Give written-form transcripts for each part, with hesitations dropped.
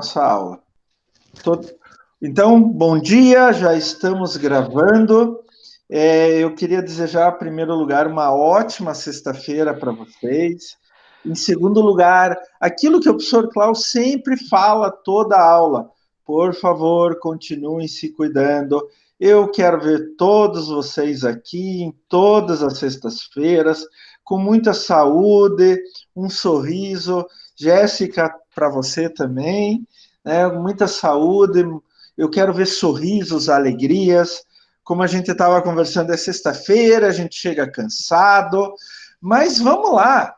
nossa aula. Então, bom dia, já estamos gravando. Eu queria desejar, em primeiro lugar, uma ótima sexta-feira para vocês. Em segundo lugar, aquilo que o professor Klaus sempre fala toda a aula, por favor, continuem se cuidando. Eu quero ver todos vocês aqui, em todas as sextas-feiras, com muita saúde, um sorriso. Jéssica, para você também, né? Muita saúde. Eu quero ver sorrisos, alegrias. Como a gente estava conversando, é sexta-feira, a gente chega cansado, mas vamos lá.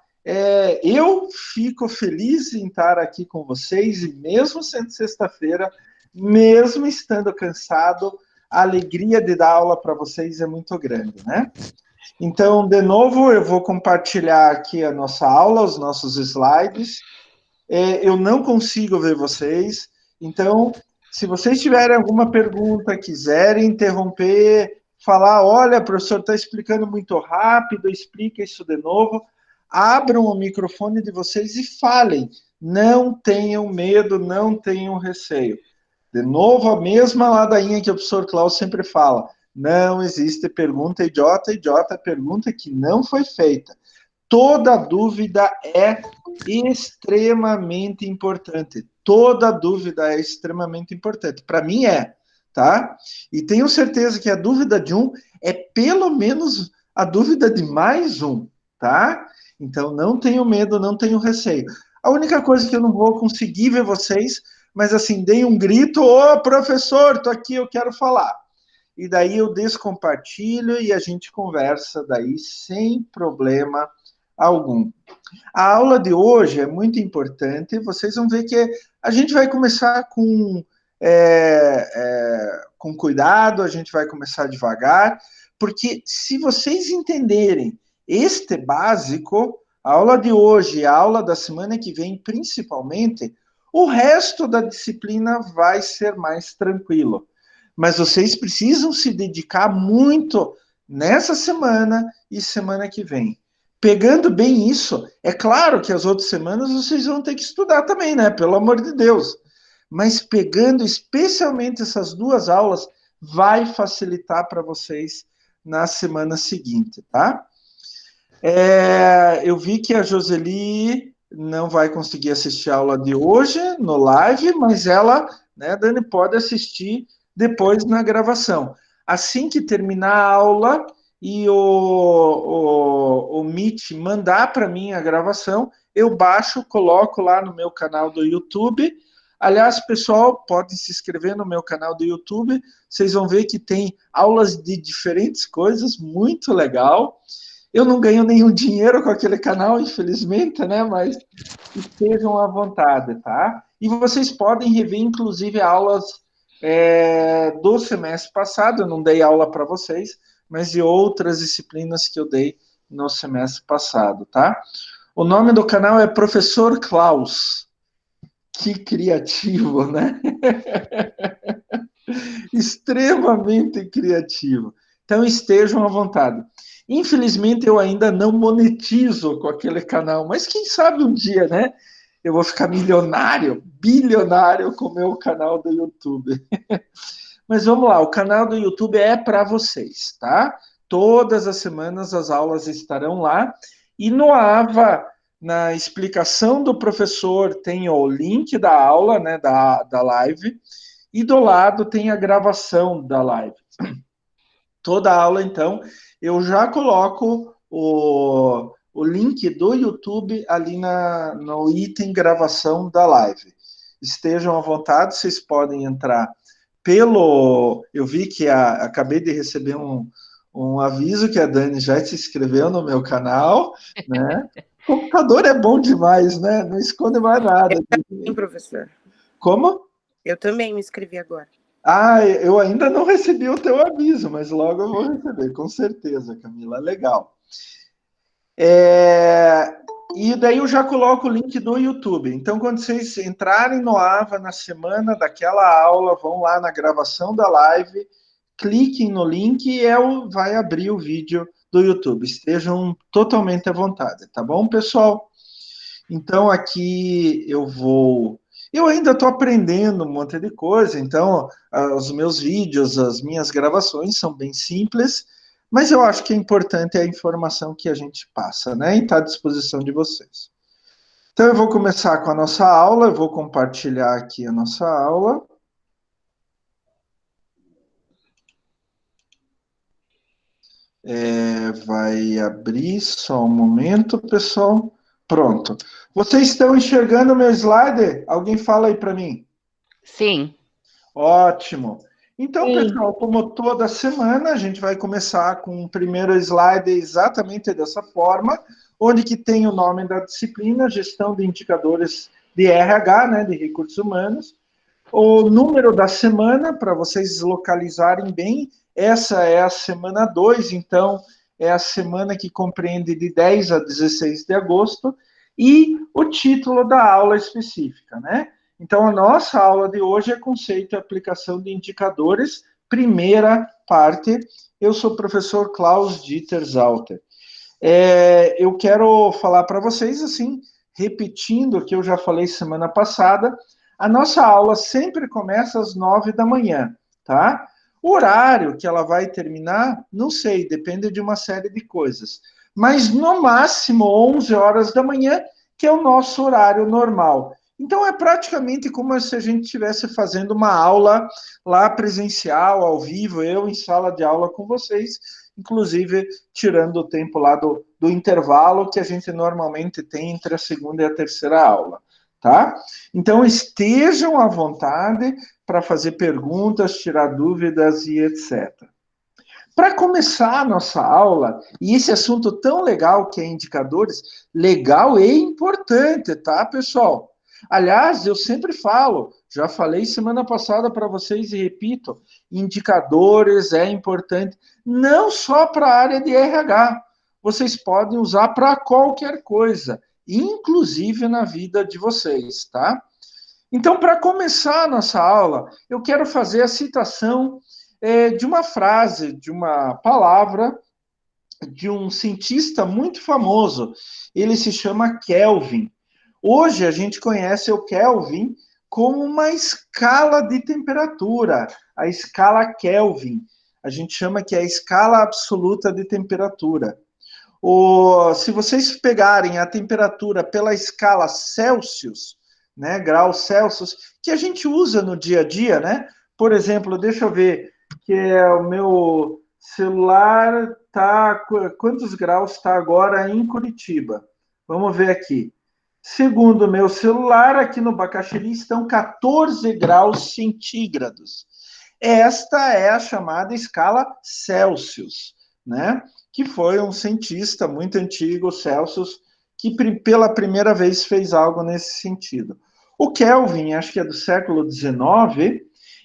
Eu fico feliz em estar aqui com vocês, e mesmo sendo sexta-feira, mesmo estando cansado, a alegria de dar aula para vocês é muito grande, né? Então, de novo, eu vou compartilhar aqui a nossa aula, os nossos slides. Eu não consigo ver vocês, então, se vocês tiverem alguma pergunta, quiserem interromper, falar, olha, o professor está explicando muito rápido, explica isso de novo, abram o microfone de vocês e falem. Não tenham medo, não tenham receio. De novo, a mesma ladainha que o professor Klaus sempre fala. Não existe pergunta idiota, idiota é pergunta que não foi feita. Toda dúvida é extremamente importante. Toda dúvida é extremamente importante. Para mim tá? E tenho certeza que a dúvida de um é pelo menos a dúvida de mais um, tá? Então não tenho medo, não tenho receio. A única coisa que eu não vou conseguir ver vocês, mas assim, dei um grito, ô professor, tô aqui, eu quero falar. E daí eu descompartilho e a gente conversa daí sem problema algum. A aula de hoje é muito importante, vocês vão ver que a gente vai começar com cuidado, a gente vai começar devagar, porque se vocês entenderem este básico, a aula de hoje e a aula da semana que vem, principalmente, o resto da disciplina vai ser mais tranquilo. Mas vocês precisam se dedicar muito nessa semana e semana que vem. Pegando bem isso, é claro que as outras semanas vocês vão ter que estudar também, né? Pelo amor de Deus. Mas pegando especialmente essas duas aulas, vai facilitar para vocês na semana seguinte, tá? Eu vi que a Joseli não vai conseguir assistir a aula de hoje no live, mas ela, né, Dani, pode assistir depois na gravação. Assim que terminar a aula e o Meet mandar para mim a gravação, eu baixo, coloco lá no meu canal do YouTube. Aliás, pessoal, podem se inscrever no meu canal do YouTube. Vocês vão ver que tem aulas de diferentes coisas, muito legal. Eu não ganho nenhum dinheiro com aquele canal, infelizmente, né? Mas estejam à vontade, tá? E vocês podem rever, inclusive, aulas do semestre passado. Eu não dei aula para vocês, mas de outras disciplinas que eu dei no semestre passado, tá? O nome do canal é Professor Klaus. Que criativo, né? Extremamente criativo. Então estejam à vontade. Infelizmente eu ainda não monetizo com aquele canal, mas quem sabe um dia, né? Eu vou ficar milionário, bilionário com o meu canal do YouTube. Mas vamos lá, o canal do YouTube é para vocês, tá? Todas as semanas as aulas estarão lá. E no AVA, na explicação do professor, tem o link da aula, né, da live, e do lado tem a gravação da live. Toda aula, então, eu já coloco o link do YouTube ali no item gravação da live. Estejam à vontade, vocês podem entrar pelo... Eu vi que acabei de receber um aviso que a Dani já se inscreveu no meu canal, né? O computador é bom demais, né? Não esconde mais nada. Sim, professor. Como? Eu também me inscrevi agora. Eu ainda não recebi o teu aviso, mas logo eu vou receber, com certeza, Camila. Legal. E daí eu já coloco o link do YouTube. Então, quando vocês entrarem no AVA na semana daquela aula, vão lá na gravação da live, cliquem no link e vai abrir o vídeo do YouTube. Estejam totalmente à vontade, tá bom, pessoal? Então, aqui eu vou Eu ainda estou aprendendo um monte de coisa, então os meus vídeos, as minhas gravações são bem simples, mas eu acho que é importante a informação que a gente passa, né? E está à disposição de vocês. Então eu vou começar com a nossa aula, eu vou compartilhar aqui a nossa aula. Vai abrir só um momento, pessoal. Pronto. Vocês estão enxergando o meu slide? Alguém fala aí para mim. Sim. Ótimo. Então, Sim. pessoal, como toda semana, a gente vai começar com o primeiro slide exatamente dessa forma, onde que tem o nome da disciplina, gestão de indicadores de RH, né, de recursos humanos, o número da semana, para vocês localizarem bem, essa é a semana 2, então é a semana que compreende de 10 a 16 de agosto, e o título da aula específica, né? Então, a nossa aula de hoje é conceito e aplicação de indicadores, primeira parte. Eu sou o professor Klaus Dieter Zauter. Eu quero falar para vocês, assim, repetindo o que eu já falei semana passada, a nossa aula sempre começa às 9 da manhã, tá? O horário que ela vai terminar, não sei, depende de uma série de coisas. Mas no máximo 11 horas da manhã, que é o nosso horário normal. Então é praticamente como se a gente estivesse fazendo uma aula lá presencial, ao vivo, eu em sala de aula com vocês, inclusive tirando o tempo lá do intervalo que a gente normalmente tem entre a segunda e a terceira aula, tá? Então estejam à vontade para fazer perguntas, tirar dúvidas e etc. Para começar a nossa aula, e esse assunto tão legal que é indicadores, legal e importante, tá, pessoal? Aliás, eu sempre falo, já falei semana passada para vocês e repito, indicadores é importante, não só para a área de RH, vocês podem usar para qualquer coisa, inclusive na vida de vocês, tá? Então, para começar a nossa aula, eu quero fazer a citação de uma frase, de uma palavra, de um cientista muito famoso. Ele se chama Kelvin. Hoje a gente conhece o Kelvin como uma escala de temperatura, a escala Kelvin. A gente chama que é a escala absoluta de temperatura. Se vocês pegarem a temperatura pela escala Celsius, né, graus Celsius, que a gente usa no dia a dia, né? Por exemplo, deixa eu ver, que é o meu celular tá quantos graus está agora em Curitiba? Vamos ver aqui. Segundo o meu celular, aqui no Bacaxiri estão 14 graus centígrados. Esta é a chamada escala Celsius, né? Que foi um cientista muito antigo, Celsius, que pela primeira vez fez algo nesse sentido. O Kelvin, acho que é do século XIX,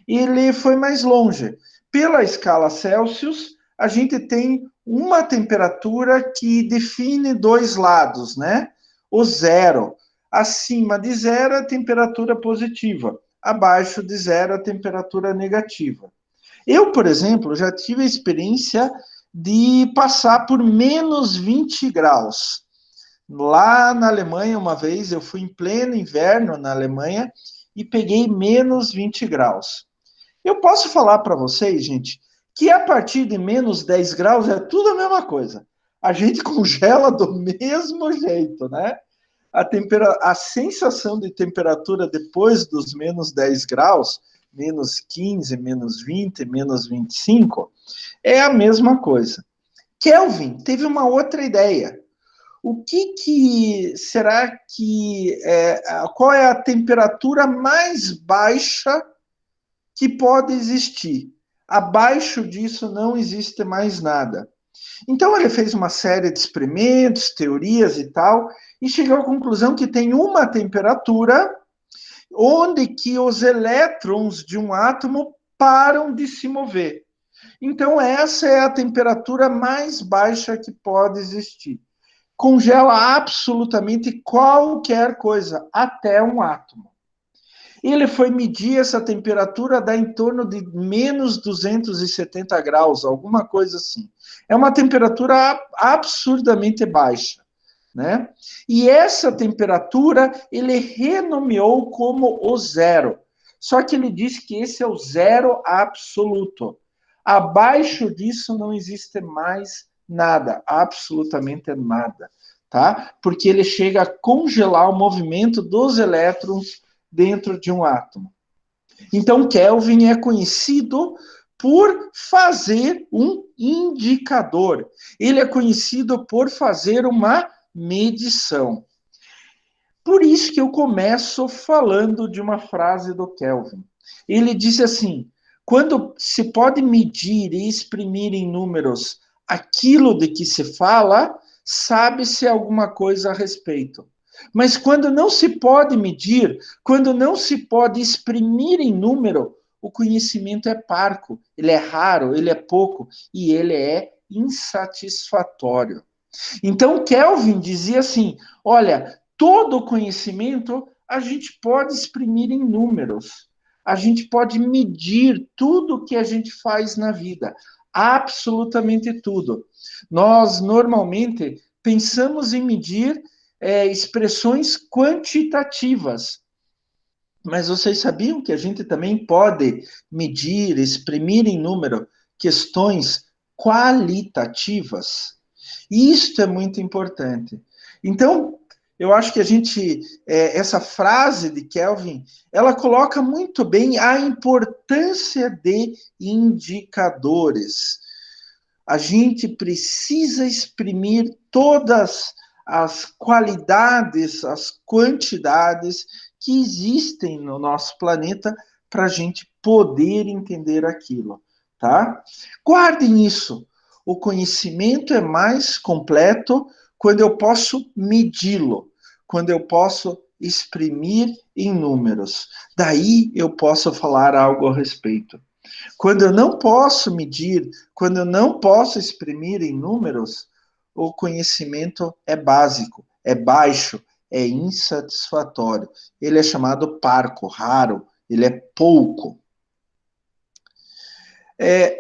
ele foi mais longe. Pela escala Celsius, a gente tem uma temperatura que define dois lados, né? O zero. Acima de zero, a temperatura positiva. Abaixo de zero, a temperatura negativa. Eu, por exemplo, já tive a experiência de passar por menos 20 graus. Lá na Alemanha, uma vez, eu fui em pleno inverno na Alemanha e peguei menos 20 graus. Eu posso falar para vocês, gente, que a partir de menos 10 graus é tudo a mesma coisa. A gente congela do mesmo jeito, né? A sensação de temperatura depois dos menos 10 graus, menos 15, menos 20, menos 25, é a mesma coisa. Kelvin teve uma outra ideia. O que será que qual é a temperatura mais baixa que pode existir? Abaixo disso não existe mais nada. Então ele fez uma série de experimentos, teorias e tal, e chegou à conclusão que tem uma temperatura onde que os elétrons de um átomo param de se mover. Então essa é a temperatura mais baixa que pode existir. Congela absolutamente qualquer coisa, até um átomo. Ele foi medir essa temperatura, dá em torno de menos 270 graus, alguma coisa assim. É uma temperatura absurdamente baixa, né? E essa temperatura ele renomeou como o zero. Só que ele diz que esse é o zero absoluto. Abaixo disso não existe mais nada, absolutamente nada, tá? Porque ele chega a congelar o movimento dos elétrons dentro de um átomo. Então, Kelvin é conhecido por fazer um indicador. Ele é conhecido por fazer uma medição. Por isso que eu começo falando de uma frase do Kelvin. Ele disse assim: quando se pode medir e exprimir em números aquilo de que se fala, sabe-se alguma coisa a respeito. Mas quando não se pode medir, quando não se pode exprimir em número, o conhecimento é parco, ele é raro, ele é pouco e ele é insatisfatório. Então, Kelvin dizia assim: olha, todo conhecimento a gente pode exprimir em números, a gente pode medir tudo que a gente faz na vida, absolutamente tudo. Nós, normalmente, pensamos em medir expressões quantitativas, mas vocês sabiam que a gente também pode medir, exprimir em número questões qualitativas? Isto é muito importante. Então, eu acho que essa frase de Kelvin, ela coloca muito bem a importância de indicadores. A gente precisa exprimir todas as qualidades, as quantidades que existem no nosso planeta para a gente poder entender aquilo, tá? Guardem isso. O conhecimento é mais completo quando eu posso medi-lo, quando eu posso exprimir em números. Daí eu posso falar algo a respeito. Quando eu não posso medir, quando eu não posso exprimir em números, o conhecimento é básico, é baixo, é insatisfatório. Ele é chamado parco, raro, ele é pouco.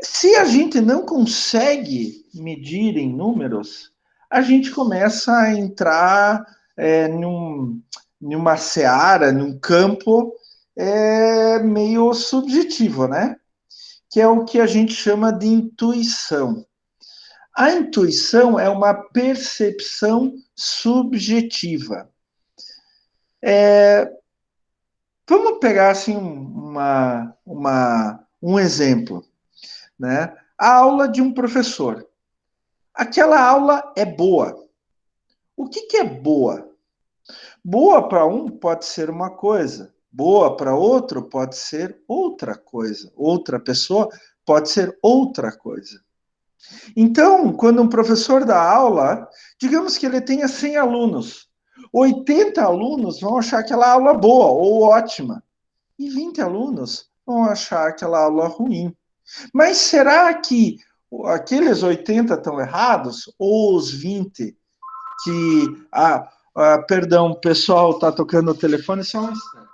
Se a gente não consegue medir em números, a gente começa a entrar numa seara, num campo meio subjetivo, né? Que é o que a gente chama de intuição. A intuição é uma percepção subjetiva. Vamos pegar assim um exemplo, né? A aula de um professor. Aquela aula é boa. O que é boa? Boa para um pode ser uma coisa, boa para outro pode ser outra coisa, outra pessoa pode ser outra coisa. Então, quando um professor dá aula, digamos que ele tenha 100 alunos, 80 alunos vão achar aquela aula boa ou ótima, e 20 alunos vão achar aquela aula ruim. Mas será que aqueles 80 estão errados? Ou os 20 que. Perdão, o pessoal está tocando o telefone, só um instante.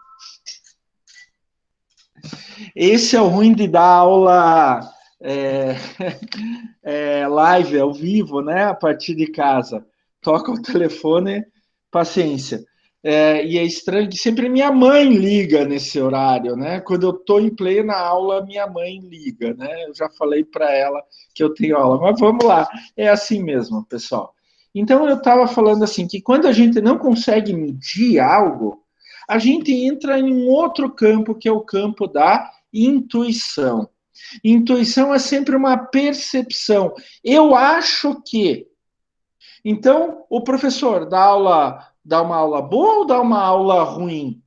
Esse é o ruim de dar aula live, ao vivo, né? A partir de casa. Toca o telefone, paciência. E é estranho que sempre minha mãe liga nesse horário, né? Quando eu estou em plena aula, minha mãe liga, né? Eu já falei para ela que eu tenho aula, mas vamos lá, é assim mesmo, pessoal. Então eu estava falando assim que quando a gente não consegue medir algo, a gente entra em um outro campo que é o campo da intuição. Intuição é sempre uma percepção. Eu acho que. Então, o professor dá uma aula boa ou dá uma aula ruim?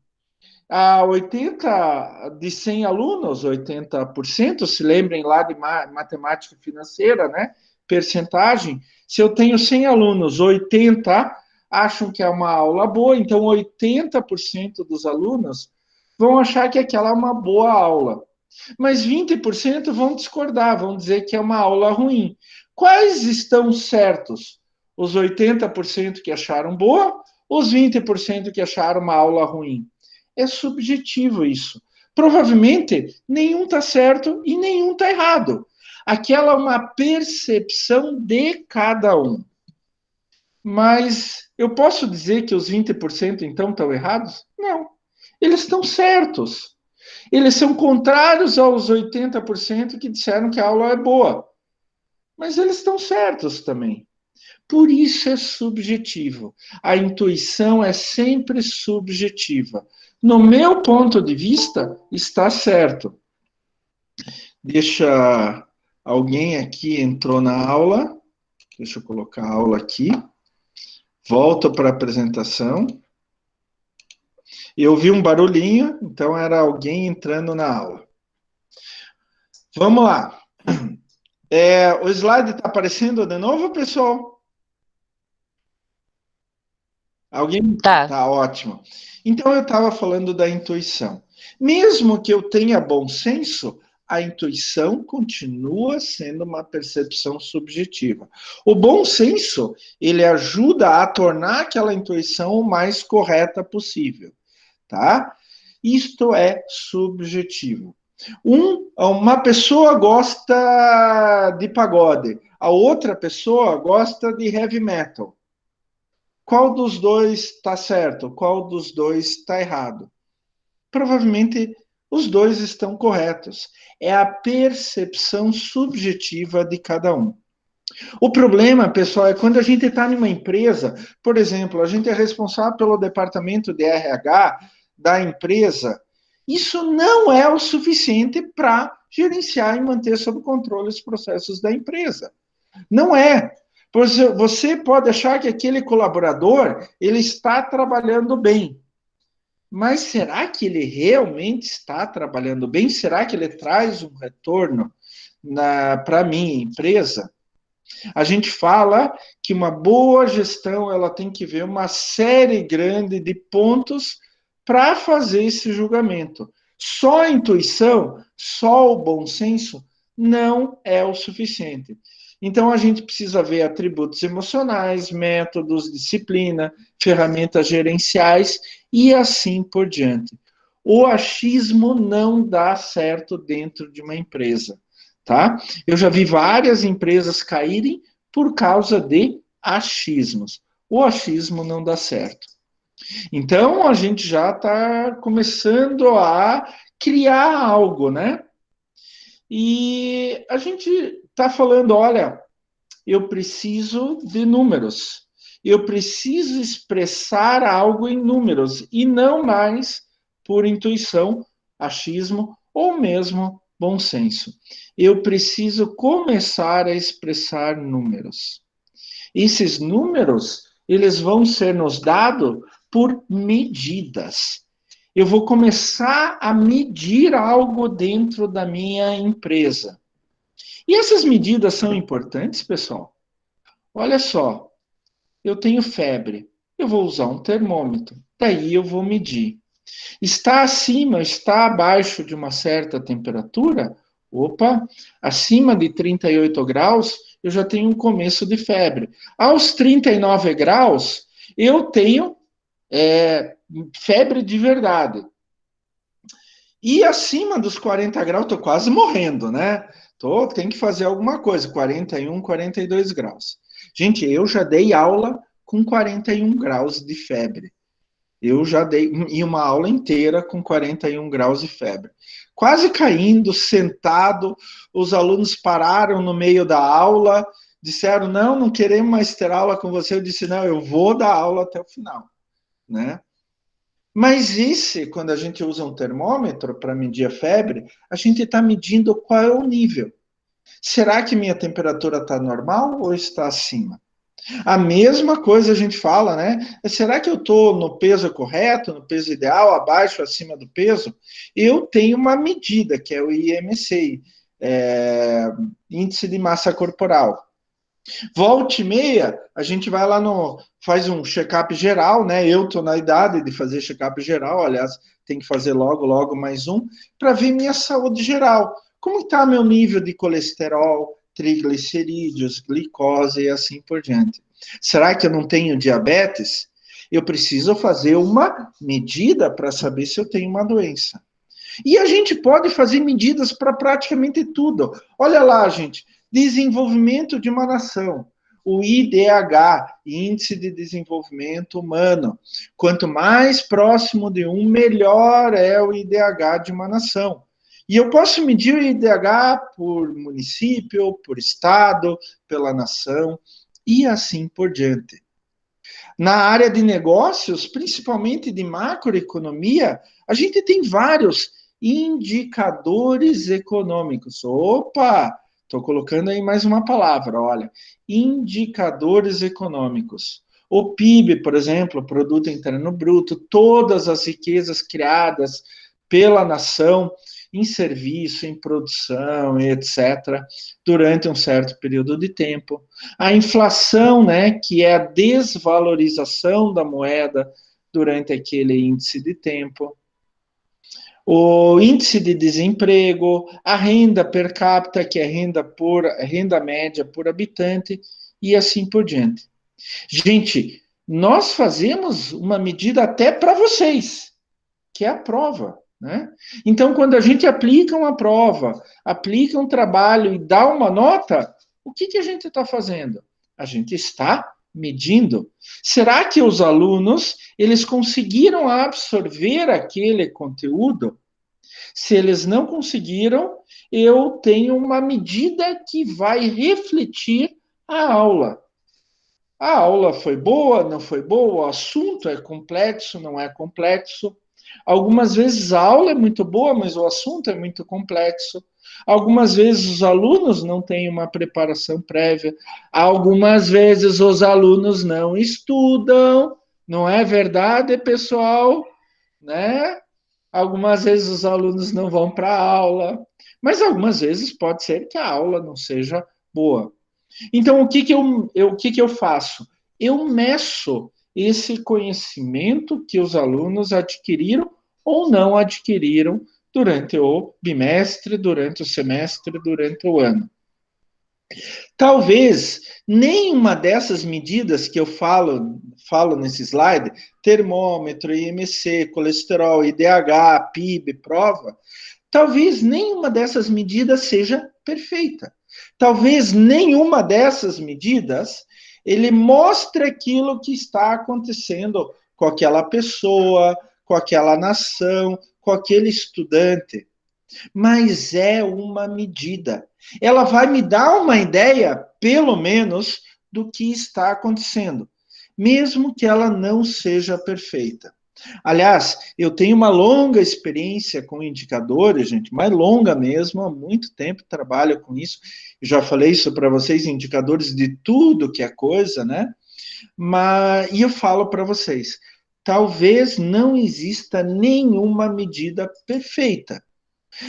A 80 de 100 alunos, 80%, se lembrem lá de matemática financeira, né? Percentagem. Se eu tenho 100 alunos, 80 acham que é uma aula boa, então 80% dos alunos vão achar que aquela é uma boa aula. Mas 20% vão discordar, vão dizer que é uma aula ruim. Quais estão certos? Os 80% que acharam boa, os 20% que acharam uma aula ruim? É subjetivo isso. Provavelmente nenhum está certo e nenhum está errado. Aquela é uma percepção de cada um. Mas eu posso dizer que os 20% então estão errados? Não. Eles estão certos. Eles são contrários aos 80% que disseram que a aula é boa. Mas eles estão certos também. Por isso é subjetivo. A intuição é sempre subjetiva. No meu ponto de vista, está certo. Deixa alguém aqui entrou na aula. Deixa eu colocar a aula aqui. Volto para a apresentação. Eu vi um barulhinho, então era alguém entrando na aula. Vamos lá. O slide está aparecendo de novo, pessoal? Alguém? Tá. Tá ótimo. Então eu estava falando da intuição. Mesmo que eu tenha bom senso, a intuição continua sendo uma percepção subjetiva. O bom senso, ele ajuda a tornar aquela intuição o mais correta possível, tá? Isto é subjetivo. Uma pessoa gosta de pagode, a outra pessoa gosta de heavy metal. Qual dos dois está certo? Qual dos dois está errado? Provavelmente os dois estão corretos. É a percepção subjetiva de cada um. O problema, pessoal, é quando a gente está numa empresa, por exemplo, a gente é responsável pelo departamento de RH da empresa. Isso não é o suficiente para gerenciar e manter sob controle os processos da empresa. Não é. Você pode achar que aquele colaborador ele está trabalhando bem. Mas será que ele realmente está trabalhando bem? Será que ele traz um retorno para a minha empresa? A gente fala que uma boa gestão ela tem que ver uma série grande de pontos para fazer esse julgamento. Só a intuição, só o bom senso não é o suficiente. Então a gente precisa ver atributos emocionais, métodos, disciplina, ferramentas gerenciais e assim por diante. O achismo não dá certo dentro de uma empresa, tá? Eu já vi várias empresas caírem por causa de achismos. O achismo não dá certo. Então, a gente já está começando a criar algo, né? E a gente está falando, olha, eu preciso de números. Eu preciso expressar algo em números e não mais por intuição, achismo ou mesmo bom senso. Eu preciso começar a expressar números. Esses números, eles vão ser nos dados por medidas. Eu vou começar a medir algo dentro da minha empresa. E essas medidas são importantes, pessoal? Olha só, eu tenho febre, eu vou usar um termômetro, daí eu vou medir. Está acima, está abaixo de uma certa temperatura? Opa, acima de 38 graus, eu já tenho um começo de febre. Aos 39 graus, eu tenho febre de verdade. E acima dos 40 graus, estou quase morrendo, né? Tem que fazer alguma coisa, 41, 42 graus. Gente, eu já dei aula com 41 graus de febre. Eu já dei uma aula inteira com 41 graus de febre. Quase caindo, sentado, os alunos pararam no meio da aula, disseram, não queremos mais ter aula com você. Eu disse, não, eu vou dar aula até o final, né? Mas quando a gente usa um termômetro para medir a febre, a gente está medindo qual é o nível. Será que minha temperatura está normal ou está acima? A mesma coisa a gente fala, né? Será que eu estou no peso correto, no peso ideal, abaixo, acima do peso? Eu tenho uma medida, que é o IMC, Índice de Massa Corporal. Volta e meia, a gente vai lá faz um check-up geral, né? Eu estou na idade de fazer check-up geral, aliás, tem que fazer logo mais um, para ver minha saúde geral. Como está meu nível de colesterol, triglicerídeos, glicose e assim por diante. Será que eu não tenho diabetes? Eu preciso fazer uma medida para saber se eu tenho uma doença. E a gente pode fazer medidas para praticamente tudo. Olha lá, gente, desenvolvimento de uma nação. o IDH, Índice de Desenvolvimento Humano. Quanto mais próximo de 1, melhor é o IDH de uma nação. E eu posso medir o IDH por município, por estado, pela nação, e assim por diante. Na área de negócios, principalmente de macroeconomia, a gente tem vários indicadores econômicos. Opa, estou colocando aí mais uma palavra, olha, indicadores econômicos. O PIB, por exemplo, Produto Interno Bruto, todas as riquezas criadas pela nação em serviço, em produção, etc., durante um certo período de tempo. A inflação, né, que é a desvalorização da moeda durante aquele índice de tempo. O índice de desemprego, a renda per capita, que é renda média por habitante, e assim por diante. Gente, nós fazemos uma medida até para vocês, que é a prova. Né? Então, quando a gente aplica uma prova, aplica um trabalho e dá uma nota, o que a gente está fazendo? A gente está medindo. Será que os alunos eles conseguiram absorver aquele conteúdo? Se eles não conseguiram, eu tenho uma medida que vai refletir a aula. A aula foi boa, não foi boa, o assunto é complexo, não é complexo. Algumas vezes a aula é muito boa, mas o assunto é muito complexo. Algumas vezes os alunos não têm uma preparação prévia. Algumas vezes os alunos não estudam. Não é verdade, pessoal? Né? Algumas vezes os alunos não vão para a aula. Mas algumas vezes pode ser que a aula não seja boa. Então, o que eu faço? Eu meço esse conhecimento que os alunos adquiriram ou não adquiriram durante o bimestre, durante o semestre, durante o ano. Talvez nenhuma dessas medidas que eu falo nesse slide, termômetro, IMC, colesterol, IDH, PIB, prova, talvez nenhuma dessas medidas seja perfeita. Talvez nenhuma dessas medidas ele mostre aquilo que está acontecendo com aquela pessoa, com aquela nação, com aquele estudante. Mas é uma medida. Ela vai me dar uma ideia, pelo menos, do que está acontecendo, mesmo que ela não seja perfeita. Aliás, eu tenho uma longa experiência com indicadores, gente, mais longa mesmo, há muito tempo trabalho com isso. Eu já falei isso para vocês, indicadores de tudo que é coisa, né? E eu falo para vocês, talvez não exista nenhuma medida perfeita,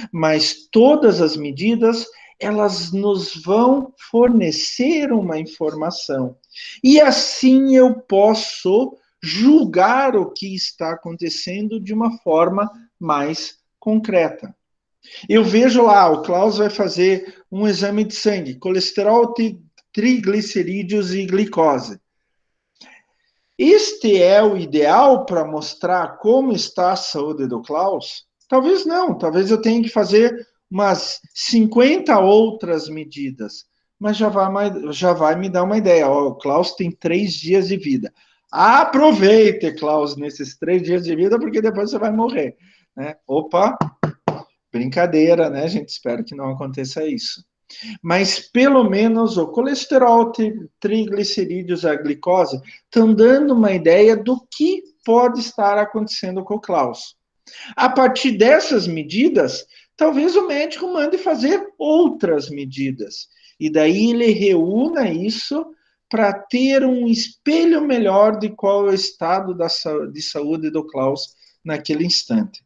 mas todas as medidas elas nos vão fornecer uma informação. E assim eu posso julgar o que está acontecendo de uma forma mais concreta. Eu vejo lá, o Klaus vai fazer um exame de sangue, colesterol, triglicerídeos e glicose. Este é o ideal para mostrar como está a saúde do Klaus? Talvez não, talvez eu tenha que fazer umas 50 outras medidas, mas já vai me dar uma ideia. Ó, o Klaus tem 3 dias de vida. Aproveite, Klaus, nesses 3 dias de vida, porque depois você vai morrer. Né? Opa, brincadeira, né, gente? Espero que não aconteça isso. Mas pelo menos o colesterol, triglicerídeos, a glicose, estão dando uma ideia do que pode estar acontecendo com o Klaus. A partir dessas medidas, talvez o médico mande fazer outras medidas. E daí ele reúna isso para ter um espelho melhor de qual é o estado de saúde do Klaus naquele instante.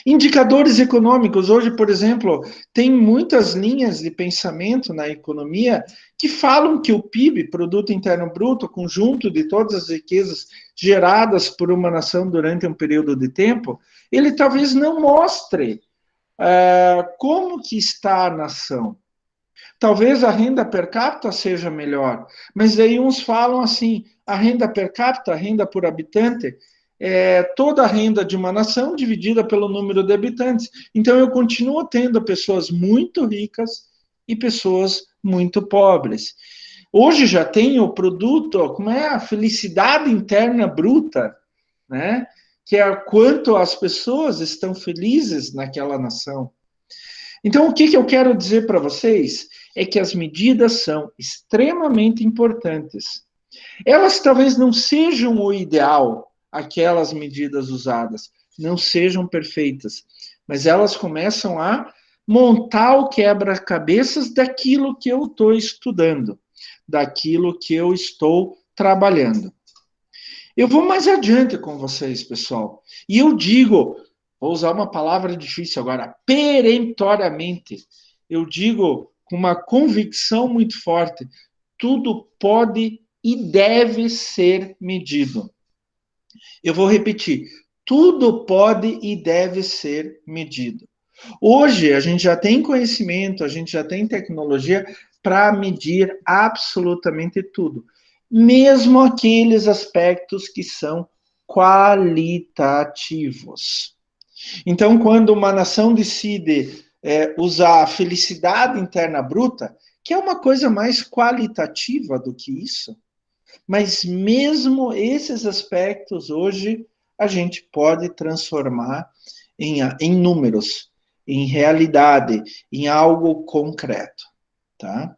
Indicadores econômicos. Hoje, por exemplo, tem muitas linhas de pensamento na economia que falam que o PIB, Produto Interno Bruto, conjunto de todas as riquezas geradas por uma nação durante um período de tempo, ele talvez não mostre como que está a nação. Talvez a renda per capita seja melhor, mas aí uns falam assim, a renda per capita, a renda por habitante, toda a renda de uma nação dividida pelo número de habitantes. Então, eu continuo tendo pessoas muito ricas e pessoas muito pobres. Hoje já tem o produto, como é a felicidade interna bruta, né? Que é quanto as pessoas estão felizes naquela nação. Então, o que eu quero dizer para vocês é que as medidas são extremamente importantes. Elas talvez não sejam o ideal, aquelas medidas usadas, não sejam perfeitas, mas elas começam a montar o quebra-cabeças daquilo que eu estou estudando, daquilo que eu estou trabalhando. Eu vou mais adiante com vocês, pessoal, e eu digo, vou usar uma palavra difícil agora, peremptoriamente, eu digo com uma convicção muito forte, tudo pode e deve ser medido. Eu vou repetir: tudo pode e deve ser medido. Hoje, a gente já tem conhecimento, a gente já tem tecnologia para medir absolutamente tudo, mesmo aqueles aspectos que são qualitativos. Então, quando uma nação decide usar a felicidade interna bruta, que é uma coisa mais qualitativa do que isso, mas mesmo esses aspectos hoje a gente pode transformar em números, em realidade, em algo concreto, tá?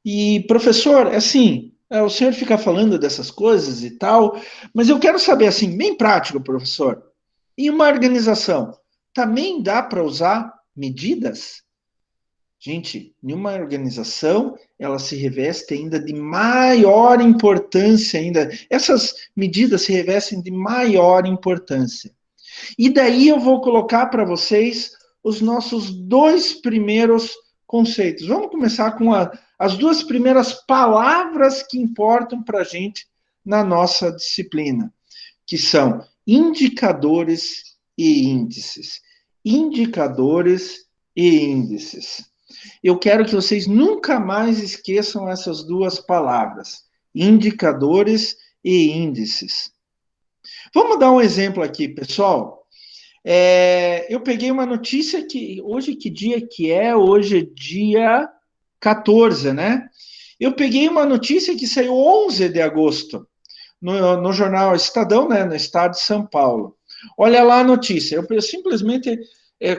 E professor, assim, o senhor fica falando dessas coisas e tal, mas eu quero saber assim, bem prático, professor. Em uma organização, também dá para usar medidas? Gente, em uma organização, ela se reveste ainda de maior importância ainda. Essas medidas se revestem de maior importância. E daí eu vou colocar para vocês os nossos dois primeiros conceitos. Vamos começar com as duas primeiras palavras que importam para a gente na nossa disciplina, que são indicadores e índices. Indicadores e índices. Eu quero que vocês nunca mais esqueçam essas duas palavras: indicadores e índices. Vamos dar um exemplo aqui, pessoal. Eu peguei uma notícia que hoje, que dia que é? Hoje é dia 14, né? Eu peguei uma notícia que saiu 11 de agosto no jornal Estadão, né, no estado de São Paulo. Olha lá a notícia. Eu simplesmente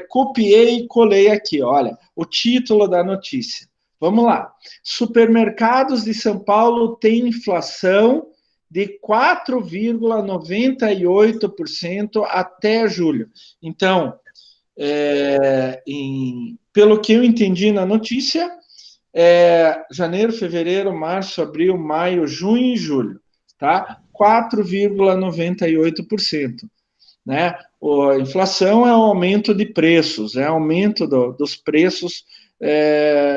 copiei e colei aqui. Olha, o título da notícia. Vamos lá. Supermercados de São Paulo têm inflação de 4,98% até julho. Então, pelo que eu entendi na notícia, janeiro, fevereiro, março, abril, maio, junho e julho, tá? 4,98%. Né? A inflação é o aumento de preços, é aumento dos preços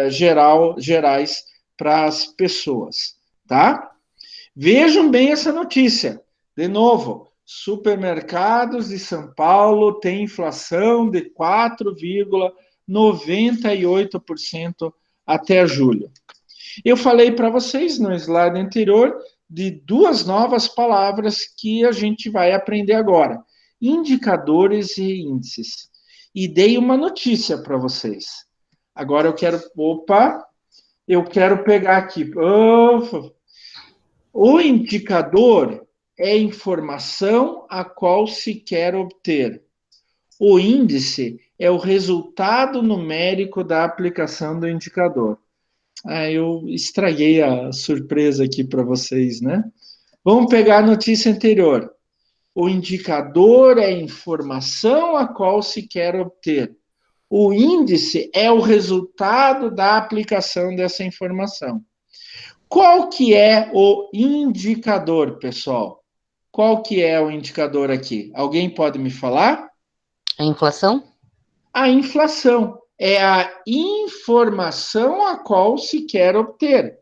gerais para as pessoas, tá? Vejam bem essa notícia. De novo, supermercados de São Paulo têm inflação de 4,98% até julho. Eu falei para vocês no slide anterior de duas novas palavras que a gente vai aprender agora: indicadores e índices. E dei uma notícia para vocês. Agora eu quero pegar aqui. O indicador é informação a qual se quer obter. O índice é o resultado numérico da aplicação do indicador. Eu estraguei a surpresa aqui para vocês, né? Vamos pegar a notícia anterior. O indicador é a informação a qual se quer obter. O índice é o resultado da aplicação dessa informação. Qual que é o indicador, pessoal? Qual que é o indicador aqui? Alguém pode me falar? A inflação? A inflação é a informação a qual se quer obter.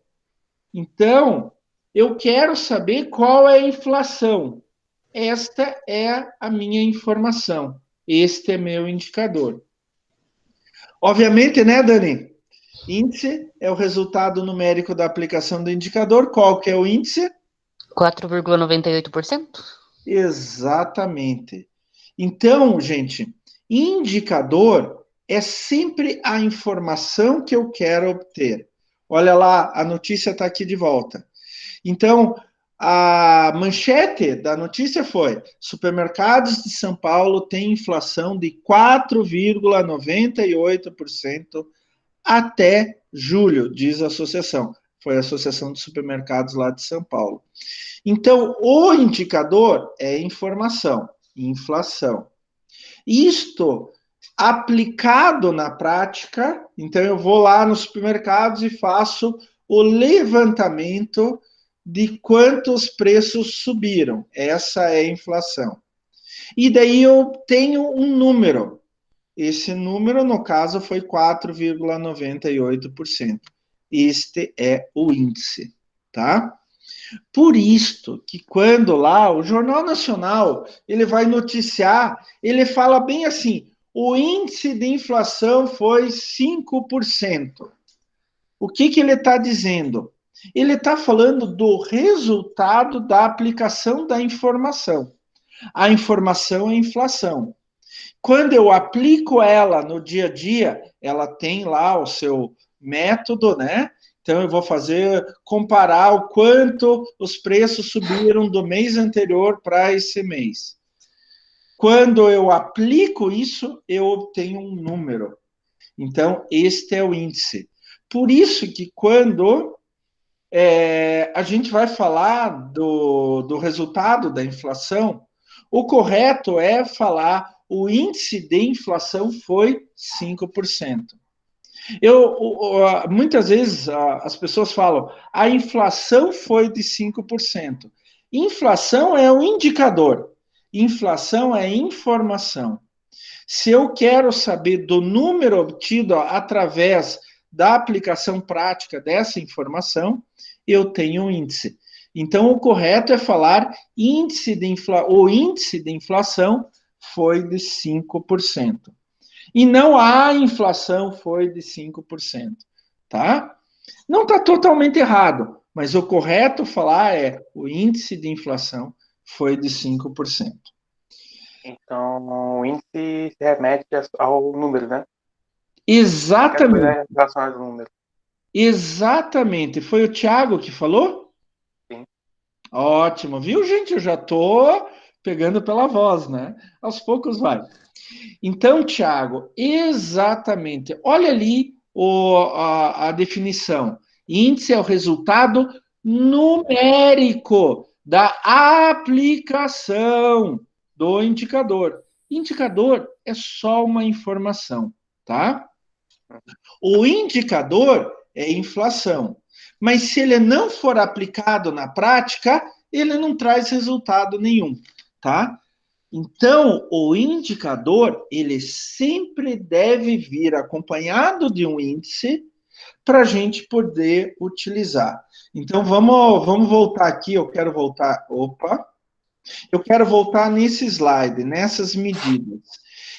Então, eu quero saber qual é a inflação. Esta é a minha informação. Este é meu indicador. Obviamente, né, Dani? Índice é o resultado numérico da aplicação do indicador. Qual que é o índice? 4,98%? Exatamente. Então, gente, indicador é sempre a informação que eu quero obter. Olha lá, a notícia está aqui de volta. Então, a manchete da notícia foi: supermercados de São Paulo têm inflação de 4,98% até julho, diz a associação. Foi a Associação de Supermercados lá de São Paulo. Então, o indicador é informação, inflação. Isto aplicado na prática, então eu vou lá nos supermercados e faço o levantamento de quantos preços subiram. Essa é a inflação. E daí eu tenho um número. Esse número, no caso, foi 4,98%. Este é o índice, tá? Por isto que quando lá o Jornal Nacional ele vai noticiar, ele fala bem assim: o índice de inflação foi 5%. O que ele está dizendo? Ele está falando do resultado da aplicação da informação. A informação é inflação. Quando eu aplico ela no dia a dia, ela tem lá o seu método, né? Então eu vou comparar o quanto os preços subiram do mês anterior para esse mês. Quando eu aplico isso, eu obtenho um número. Então, este é o índice. Por isso que quando a gente vai falar do resultado da inflação, o correto é falar o índice de inflação foi 5%. Muitas vezes as pessoas falam a inflação foi de 5%. Inflação é um indicador. Inflação é informação. Se eu quero saber do número obtido através da aplicação prática dessa informação, eu tenho um índice. Então, o correto é falar o índice de inflação foi de 5%. E não a inflação foi de 5%, tá? Não está totalmente errado, mas o correto falar é o índice de inflação foi de 5%. Então, o índice se remete ao número, né? Exatamente. Relacionado ao número. Exatamente. Foi o Thiago que falou? Sim. Ótimo. Viu, gente? Eu já estou pegando pela voz, né? Aos poucos vai. Então, Thiago, exatamente. Olha ali a definição. Índice é o resultado numérico da aplicação do indicador. Indicador é só uma informação, tá? O indicador é inflação. Mas se ele não for aplicado na prática, ele não traz resultado nenhum, tá? Então, o indicador, ele sempre deve vir acompanhado de um índice para a gente poder utilizar. Então, vamos voltar aqui, eu quero voltar nesse slide, nessas medidas.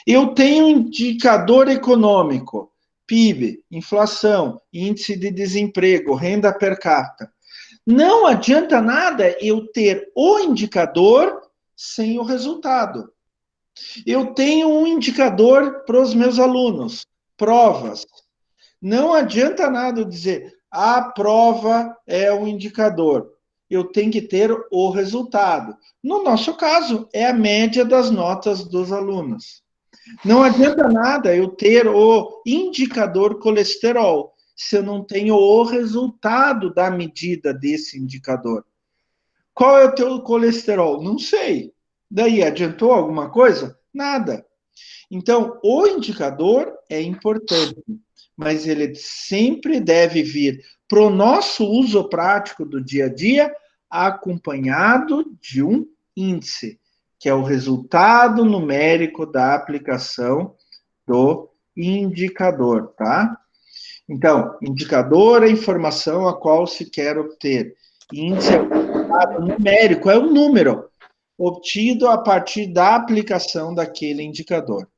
Eu tenho um indicador econômico, PIB, inflação, índice de desemprego, renda per capita. Não adianta nada eu ter o indicador sem o resultado. Eu tenho um indicador para os meus alunos, provas. Não adianta nada eu dizer, a prova é o indicador. Eu tenho que ter o resultado. No nosso caso, é a média das notas dos alunos. Não adianta nada eu ter o indicador colesterol, se eu não tenho o resultado da medida desse indicador. Qual é o teu colesterol? Não sei. Daí, adiantou alguma coisa? Nada. Então, o indicador é importante, mas ele sempre deve vir para o nosso uso prático do dia a dia, acompanhado de um índice, que é o resultado numérico da aplicação do indicador, tá? Então, indicador é a informação a qual se quer obter. Índice é o resultado numérico, é um número obtido a partir da aplicação daquele indicador.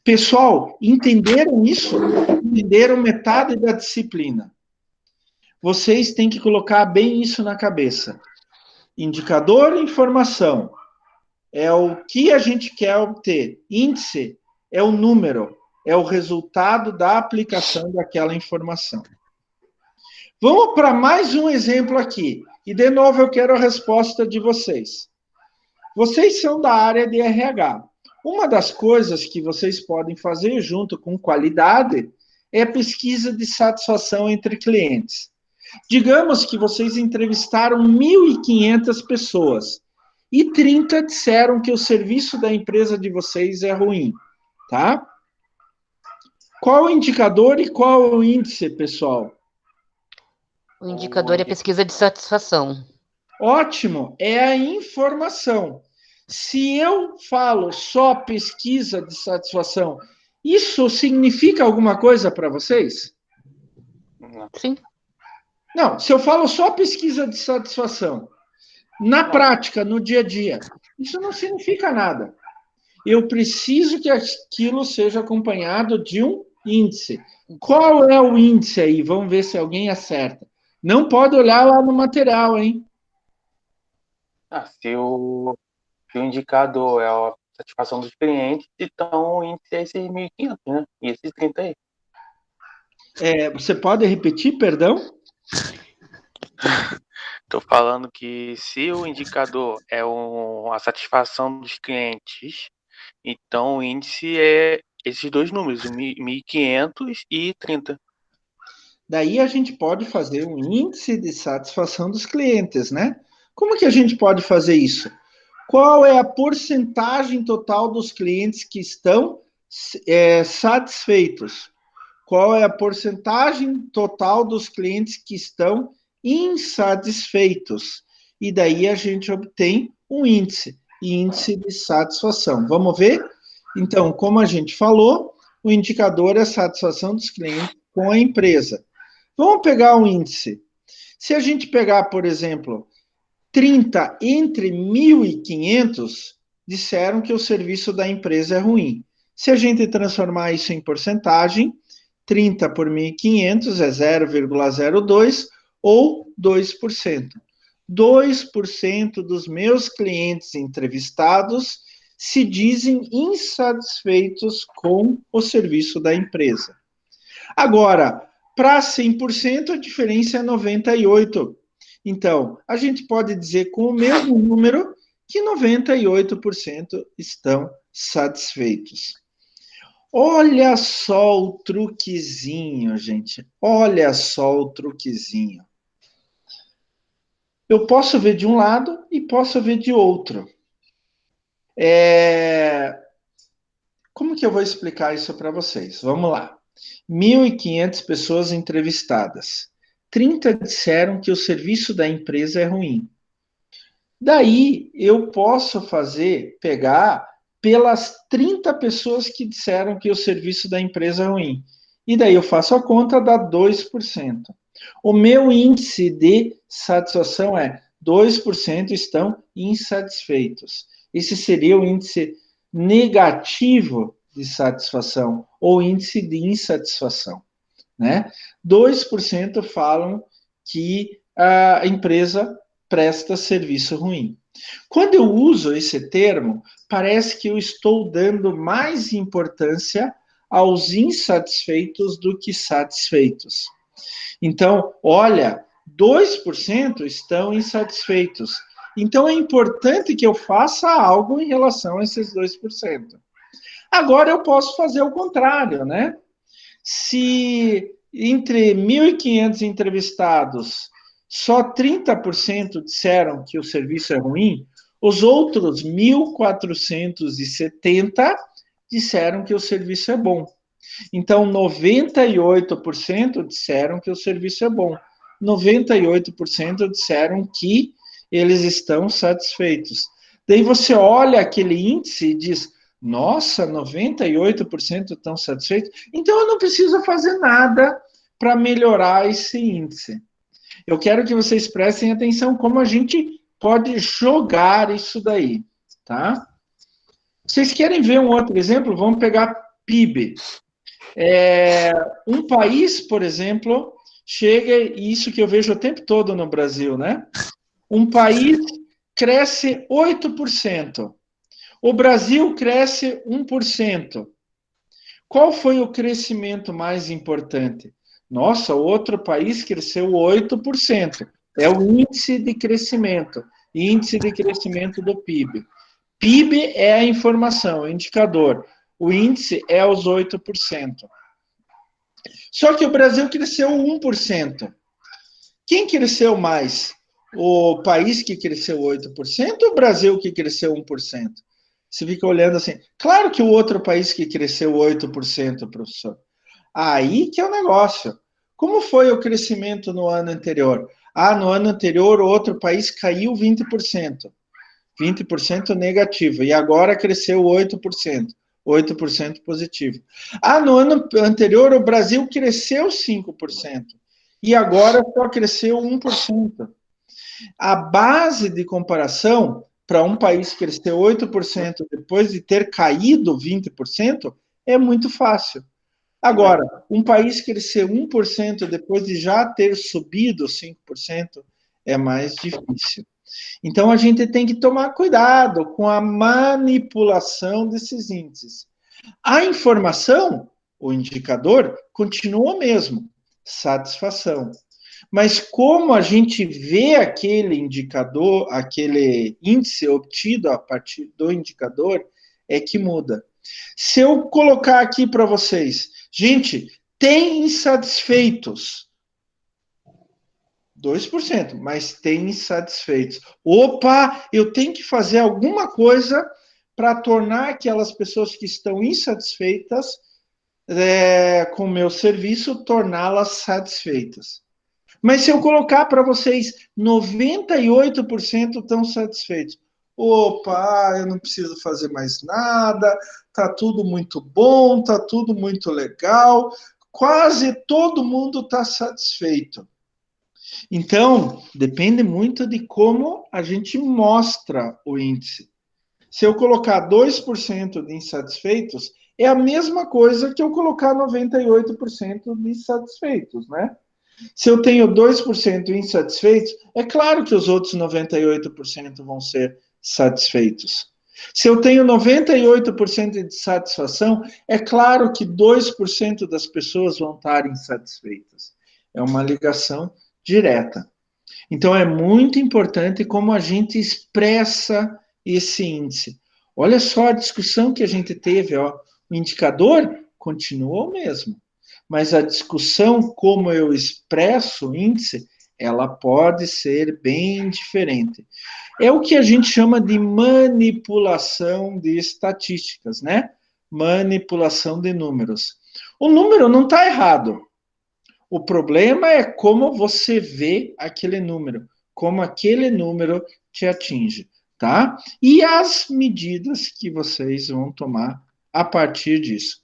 Pessoal, entenderam isso? Entenderam metade da disciplina. Vocês têm que colocar bem isso na cabeça. Indicador e informação é o que a gente quer obter. Índice é o número, é o resultado da aplicação daquela informação. Vamos para mais um exemplo aqui. E, de novo, eu quero a resposta de vocês. Vocês são da área de RH. Uma das coisas que vocês podem fazer junto com qualidade é a pesquisa de satisfação entre clientes. Digamos que vocês entrevistaram 1.500 pessoas e 30 disseram que o serviço da empresa de vocês é ruim, tá? Qual o indicador e qual é o índice, pessoal? O indicador é a pesquisa de satisfação. Ótimo, é a informação. Se eu falo só pesquisa de satisfação, isso significa alguma coisa para vocês? Sim. Não, se eu falo só pesquisa de satisfação, na prática, no dia a dia, isso não significa nada. Eu preciso que aquilo seja acompanhado de um índice. Qual é o índice aí? Vamos ver se alguém acerta. Não pode olhar lá no material, hein? Se o indicador é a satisfação dos clientes, então o índice é esses 1.500, né? E esses 30 aí. Você pode repetir, perdão? Estou falando que se o indicador é a satisfação dos clientes, então o índice é esses dois números, 1.500 e 30. Daí a gente pode fazer um índice de satisfação dos clientes, né? Como que a gente pode fazer isso? Qual é a porcentagem total dos clientes que estão satisfeitos? Qual é a porcentagem total dos clientes que estão insatisfeitos? E daí a gente obtém um índice de satisfação. Vamos ver? Então, como a gente falou, o indicador é a satisfação dos clientes com a empresa. Vamos pegar um índice. Se a gente pegar, por exemplo, 30 entre 1.500, disseram que o serviço da empresa é ruim. Se a gente transformar isso em porcentagem, 30 por 1.500 é 0,02 ou 2%. 2% dos meus clientes entrevistados se dizem insatisfeitos com o serviço da empresa. Agora, para 100%, a diferença é 98%. Então, a gente pode dizer com o mesmo número que 98% estão satisfeitos. Olha só o truquezinho, gente. Olha só o truquezinho. Eu posso ver de um lado e posso ver de outro. Como que eu vou explicar isso para vocês? Vamos lá. 1.500 pessoas entrevistadas. 30 disseram que o serviço da empresa é ruim. Daí, eu posso pegar pelas 30 pessoas que disseram que o serviço da empresa é ruim. E daí eu faço a conta, dá 2%. O meu índice de satisfação é 2% estão insatisfeitos. Esse seria o índice negativo de satisfação ou índice de insatisfação, né? 2% falam que a empresa presta serviço ruim. Quando eu uso esse termo, parece que eu estou dando mais importância aos insatisfeitos do que satisfeitos. Então, olha, 2% estão insatisfeitos. Então, é importante que eu faça algo em relação a esses 2%. Agora, eu posso fazer o contrário, né? Se entre 1.500 entrevistados, só 30% disseram que o serviço é ruim, os outros 1.470 disseram que o serviço é bom. Então, 98% disseram que o serviço é bom. 98% disseram que eles estão satisfeitos. Daí você olha aquele índice e diz, nossa, 98% estão satisfeitos, então eu não preciso fazer nada para melhorar esse índice. Eu quero que vocês prestem atenção como a gente pode jogar isso daí, tá? Vocês querem ver um outro exemplo? Vamos pegar PIB. Um país, por exemplo, chega, e isso que eu vejo o tempo todo no Brasil, né? Um país cresce 8%. O Brasil cresce 1%. Qual foi o crescimento mais importante? Nossa, outro país cresceu 8%. É o índice de crescimento do PIB. PIB é a informação, o indicador. O índice é os 8%. Só que o Brasil cresceu 1%. Quem cresceu mais? O país que cresceu 8% ou o Brasil que cresceu 1%? Você fica olhando assim. Claro que o outro país que cresceu 8%, professor. Aí que é o negócio. Como foi o crescimento no ano anterior? No ano anterior, o outro país caiu 20%. 20% negativo. E agora cresceu 8%. 8% positivo. No ano anterior, o Brasil cresceu 5%. E agora só cresceu 1%. A base de comparação para um país crescer 8% depois de ter caído 20% é muito fácil. Agora, um país crescer 1% depois de já ter subido 5% é mais difícil. Então, a gente tem que tomar cuidado com a manipulação desses índices. A informação, o indicador, continua o mesmo, satisfação. Mas como a gente vê aquele indicador, aquele índice obtido a partir do indicador, é que muda. Se eu colocar aqui para vocês, gente, tem insatisfeitos. 2%, mas tem insatisfeitos. Opa, eu tenho que fazer alguma coisa para tornar aquelas pessoas que estão insatisfeitas com o meu serviço, torná-las satisfeitas. Mas se eu colocar para vocês 98% estão satisfeitos. Opa, eu não preciso fazer mais nada, tá tudo muito bom, tá tudo muito legal, quase todo mundo está satisfeito. Então, depende muito de como a gente mostra o índice. Se eu colocar 2% de insatisfeitos, é a mesma coisa que eu colocar 98% de insatisfeitos, né? Se eu tenho 2% insatisfeitos, é claro que os outros 98% vão ser satisfeitos. Se eu tenho 98% de satisfação, é claro que 2% das pessoas vão estar insatisfeitas. É uma ligação direta. Então, é muito importante como a gente expressa esse índice. Olha só a discussão que a gente teve, ó. O indicador continua o mesmo, mas a discussão como eu expresso o índice, ela pode ser bem diferente. É o que a gente chama de manipulação de estatísticas, né? Manipulação de números. O número não está errado. O problema é como você vê aquele número, como aquele número te atinge, tá? E as medidas que vocês vão tomar a partir disso.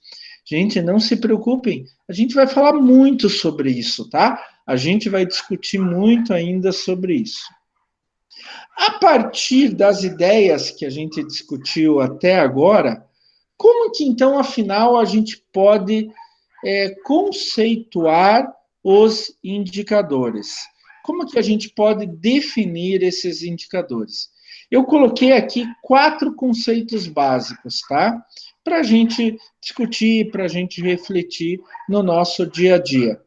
Gente, não se preocupem, a gente vai falar muito sobre isso, tá? A gente vai discutir muito ainda sobre isso. A partir das ideias que a gente discutiu até agora, como que então, afinal, a gente pode conceituar os indicadores? Como que a gente pode definir esses indicadores? Eu coloquei aqui 4 conceitos básicos, tá? Para a gente discutir, para a gente refletir no nosso dia a dia.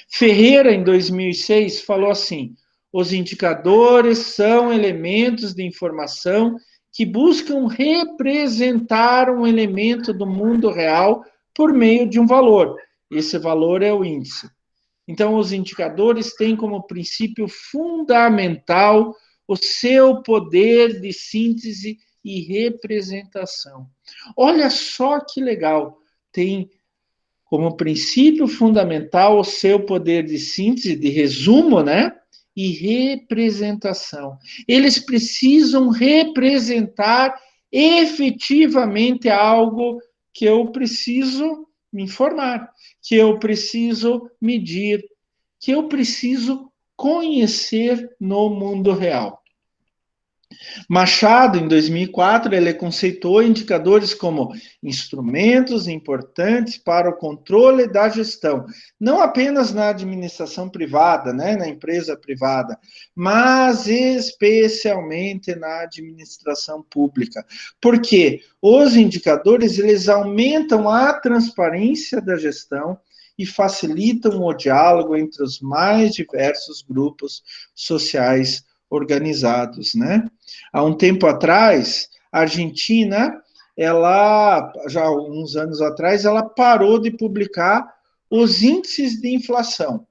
Ferreira, em 2006, falou assim: os indicadores são elementos de informação que buscam representar um elemento do mundo real por meio de um valor. Esse valor é o índice. Então, os indicadores têm como princípio fundamental o seu poder de síntese e representação. Olha só que legal. Tem como princípio fundamental o seu poder de síntese, de resumo, né? E representação. Eles precisam representar efetivamente algo que eu preciso me informar, que eu preciso medir, que eu preciso conhecer no mundo real. Machado, em 2004, ele conceituou indicadores como instrumentos importantes para o controle da gestão, não apenas na administração privada, né, na empresa privada, mas especialmente na administração pública. Porque os indicadores, eles aumentam a transparência da gestão e facilitam o diálogo entre os mais diversos grupos sociais organizados, né? Há um tempo atrás, a Argentina, ela, já há uns anos atrás, ela parou de publicar os índices de inflação.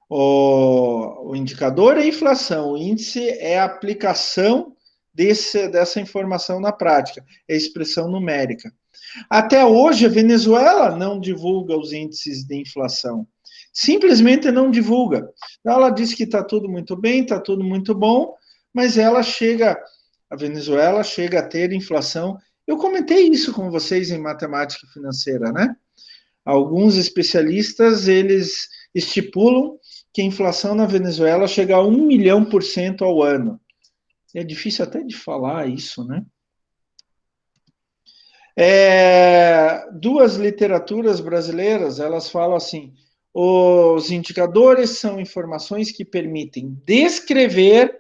O indicador é a inflação, o índice é a aplicação dessa informação na prática, é a expressão numérica. Até hoje, a Venezuela não divulga os índices de inflação. Simplesmente não divulga. Ela diz que está tudo muito bem, está tudo muito bom, mas a Venezuela chega a ter inflação. Eu comentei isso com vocês em matemática financeira, né? Alguns especialistas, eles estipulam que a inflação na Venezuela chega a 1 milhão% ao ano. É difícil até de falar isso, né? Duas literaturas brasileiras, elas falam assim, os indicadores são informações que permitem descrever,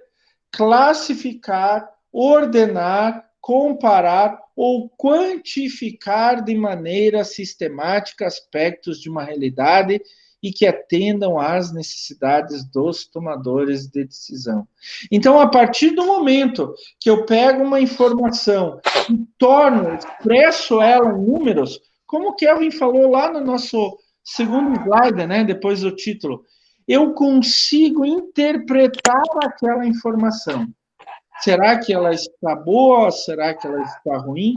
classificar, ordenar, comparar ou quantificar de maneira sistemática aspectos de uma realidade e que atendam às necessidades dos tomadores de decisão. Então, a partir do momento que eu pego uma informação e expresso ela em números, como o Kelvin falou lá no nosso segundo slide, né, depois do título, eu consigo interpretar aquela informação. Será que ela está boa? Será que ela está ruim?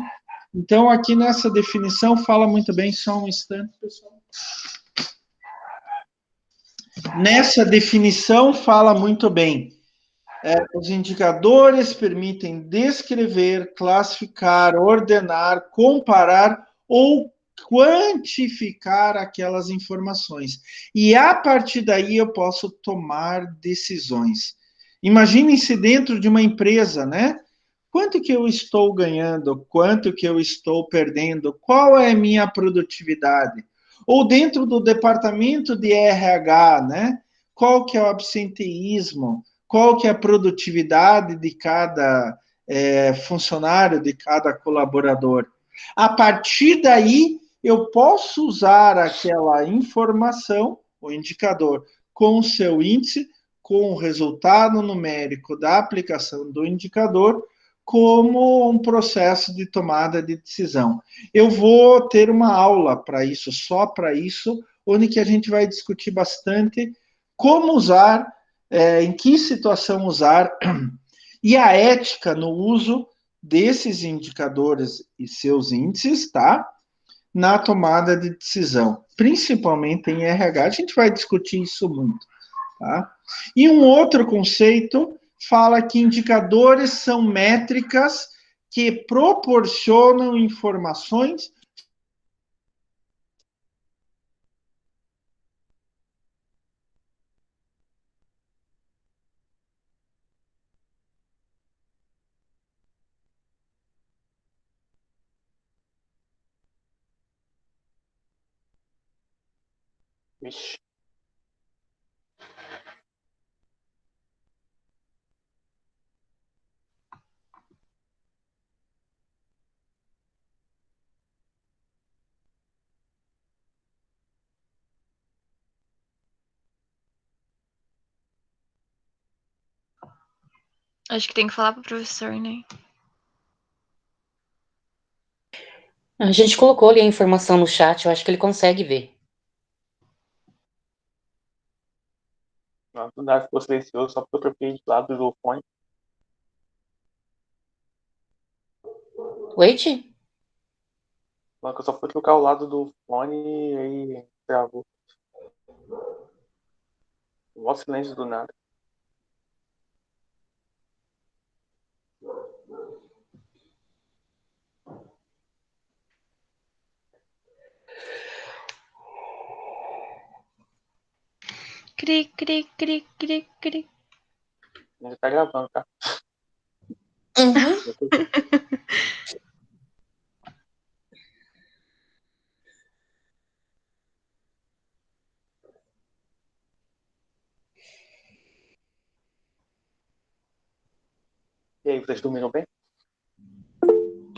Então, aqui nessa definição, fala muito bem, só um instante, pessoal. Nessa definição, fala muito bem. Os indicadores permitem descrever, classificar, ordenar, comparar ou quantificar aquelas informações. E a partir daí eu posso tomar decisões. Imaginem-se dentro de uma empresa, né? Quanto que eu estou ganhando? Quanto que eu estou perdendo? Qual é a minha produtividade? Ou dentro do departamento de RH, né? Qual que é o absenteísmo? Qual que é a produtividade de cada funcionário, de cada colaborador? A partir daí, eu posso usar aquela informação, o indicador, com o seu índice, com o resultado numérico da aplicação do indicador, como um processo de tomada de decisão. Eu vou ter uma aula para isso, só para isso, onde que a gente vai discutir bastante como usar, em que situação usar, e a ética no uso desses indicadores e seus índices, tá? Na tomada de decisão, principalmente em RH, a gente vai discutir isso muito, tá? E um outro conceito fala que indicadores são métricas que proporcionam informações. Vixe. Acho que tem que falar pro professor, né? A gente colocou ali a informação no chat, eu acho que ele consegue ver. Não, do nada ficou silencioso só porque eu troquei de lado do fone. Wait? Não, que eu só fui trocar o lado do fone e aí travou. Mó silêncio do nada. Cri, cri, cri, cri, cri. Ainda tá gravando, tá? Uhum. E aí, vocês dormiram bem?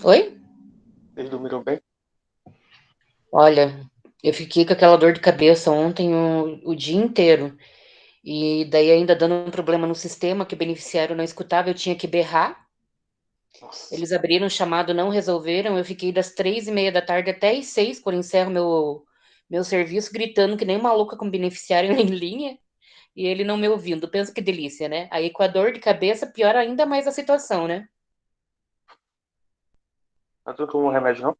Oi? Vocês dormiram bem? Olha, Eu fiquei com aquela dor de cabeça ontem o dia inteiro. E daí ainda dando um problema no sistema que o beneficiário não escutava, eu tinha que berrar. Nossa. Eles abriram o chamado, não resolveram. Eu fiquei das 3:30 da tarde até as 6, quando encerro meu serviço, gritando que nem maluca com o beneficiário em linha. E ele não me ouvindo. Pensa que delícia, né? Aí com a dor de cabeça, piora ainda mais a situação, né? Mas tu tomou remédio, não?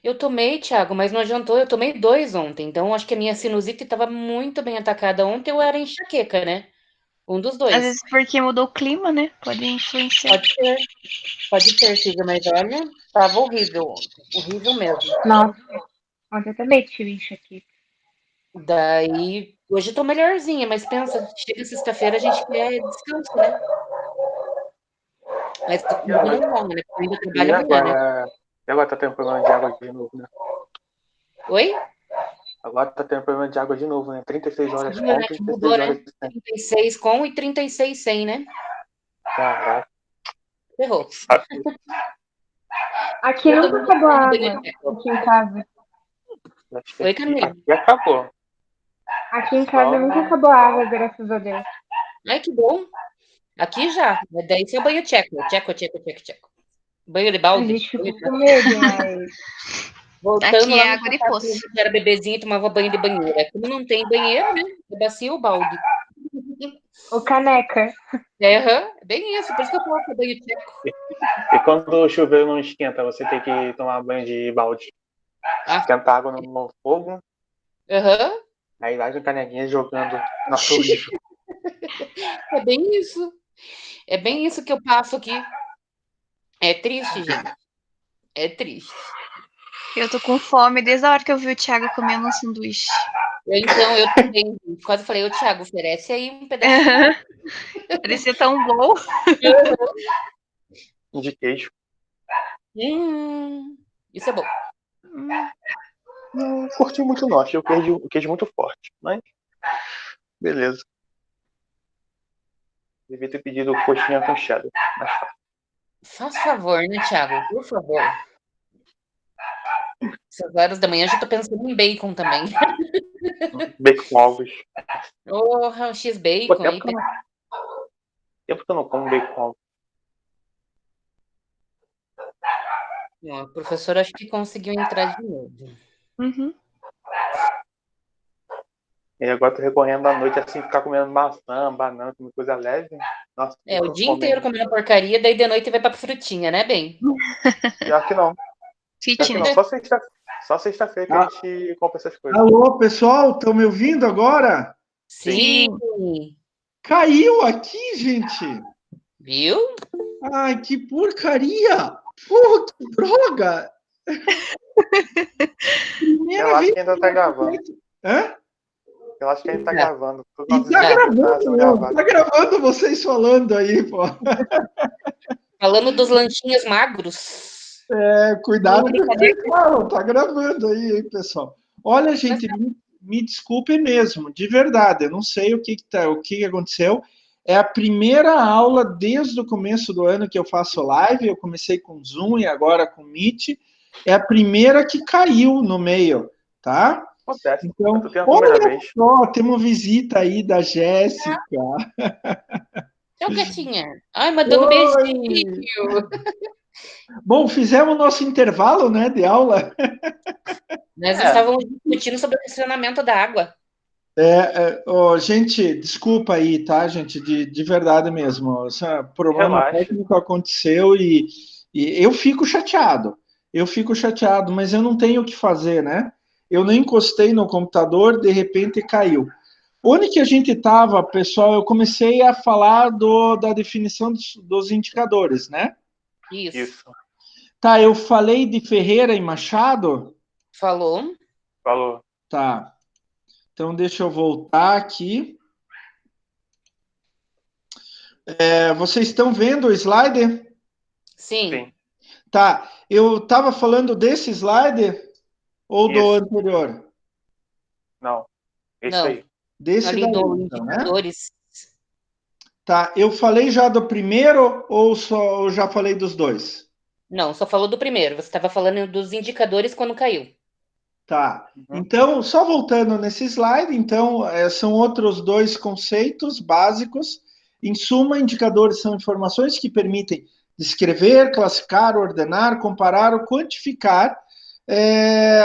Eu tomei, Thiago, mas não adiantou. Eu tomei 2 ontem. Então, acho que a minha sinusite estava muito bem atacada ontem. Eu era enxaqueca, né? Um dos Às dois. vezes porque mudou o clima, né? Pode influenciar. Pode ser, Cida, mas olha, tava horrível ontem. Horrível mesmo. Nossa, ontem eu também tive enxaqueca. Daí, hoje eu tô melhorzinha, mas pensa, chega sexta-feira a gente quer descanso, né? Mas E comigo agora? não rola, né? Porque eu ainda E trabalho amanhã, né? agora? E agora tá tendo problema de água de novo, né? Oi? Agora tá tendo problema de água de novo, né? 36 horas Viu, com, né? Que mudou, 36 né? horas sem. 36 com e 36 sem, né? Caraca, Ferrou. sabe? Aqui Todo nunca mundo acabou a tomando água, Beneteco. aqui em casa. Acho que Oi, Camila. aqui acabou. Aqui em casa Só nunca acabou a água, graças a Deus. Ai, que bom. Aqui já. Mas daí seu banho tcheco. Tcheco, tcheco, tcheco, tcheco. Banho de A balde. gente ficou com medo, mas Voltando Aqui lá é no água de passado, quando a poço. gente era bebezinho e tomava banho de banheira. Como não tem banheiro, né? Eu bacia o balde. o caneca. É, aham, bem isso. Por isso que eu falo que é banho tcheco. E quando o chuveiro não esquenta, você tem que tomar banho de balde. Ah, Esquenta água no fogo, aham. aí vai com canequinha jogando. Nossa, horrível. É bem isso. É bem isso que eu passo aqui. É triste, gente. É triste. Eu tô com fome desde a hora que eu vi o Thiago comendo um sanduíche. Então, eu também. Quase falei, ô, Thiago, oferece aí um pedacinho. Parecia tão bom. De queijo. Isso é bom. Não curti muito não, achei o queijo muito forte. Mas, beleza. Devia ter pedido coxinha com cheddar. Mas tá. Faz favor, né, Thiago? Por favor. Essas horas da manhã eu já tô pensando em bacon também. Bacon com ovos. Oh, Pô, X-bacon aí. tempo que eu não como bacon com ovos. Ó, o professor acho que conseguiu entrar de novo. Uhum. E agora tô recorrendo à noite assim, ficar comendo maçã, banana, comendo coisa leve. Nossa, É, tô o com dia fome inteiro ainda. comendo porcaria, daí de noite vai pra frutinha, né, bem? Pior que não. Pior que não. Fitness. Só sexta-feira que a gente compra essas coisas. Alô, pessoal, estão me ouvindo agora? Sim. Caiu aqui, gente. Viu? Ai, que porcaria! Porra, que droga! Primeira Eu acho vez que ainda tá gravando. Hã? Eu acho que ainda tá Tá. gravando. E tá gravando, sendo meu. gravado. Tá gravando vocês falando aí, pô. Falando dos lanchinhos magros. Cuidado Não, com o que brincadeira. vocês falam. Tá gravando aí, hein, pessoal. Olha, gente, me desculpe mesmo, de verdade. Eu não sei o que aconteceu. É a primeira aula desde o começo do ano que eu faço live. Eu comecei com Zoom e agora com Meet. É a primeira que caiu no meio, tá? Acontece. Então, Eu tô tendo a primeira olha vez. só, temos visita aí da Jéssica. Tchau, gatinha. Ai, mandando beijinho. Bom, fizemos nosso intervalo, né, de aula. Nós estávamos discutindo sobre o racionamento da água. Gente, desculpa aí, tá, gente, de verdade mesmo. Esse problema Relaxa. técnico aconteceu e eu fico chateado. Eu fico chateado, mas eu não tenho o que fazer, né? Eu nem encostei no computador, de repente caiu. Onde que a gente estava, pessoal? Eu comecei a falar da definição dos indicadores, né? Isso. Tá, eu falei de Ferreira e Machado? Falou. Falou. Tá. Então, deixa eu voltar aqui. Vocês estão vendo o slide? Sim. Tá. Eu estava falando desse slide ou do Isso. anterior? Não. Esse Não. aí. Desse Ali daí, do então, né? indicadores. Tá. Eu falei já do primeiro ou eu já falei dos dois? Não, só falou do primeiro. Você estava falando dos indicadores quando caiu. Tá. Então, só voltando nesse slide, então, são outros dois conceitos básicos. Em suma, indicadores são informações que permitem descrever, classificar, ordenar, comparar ou quantificar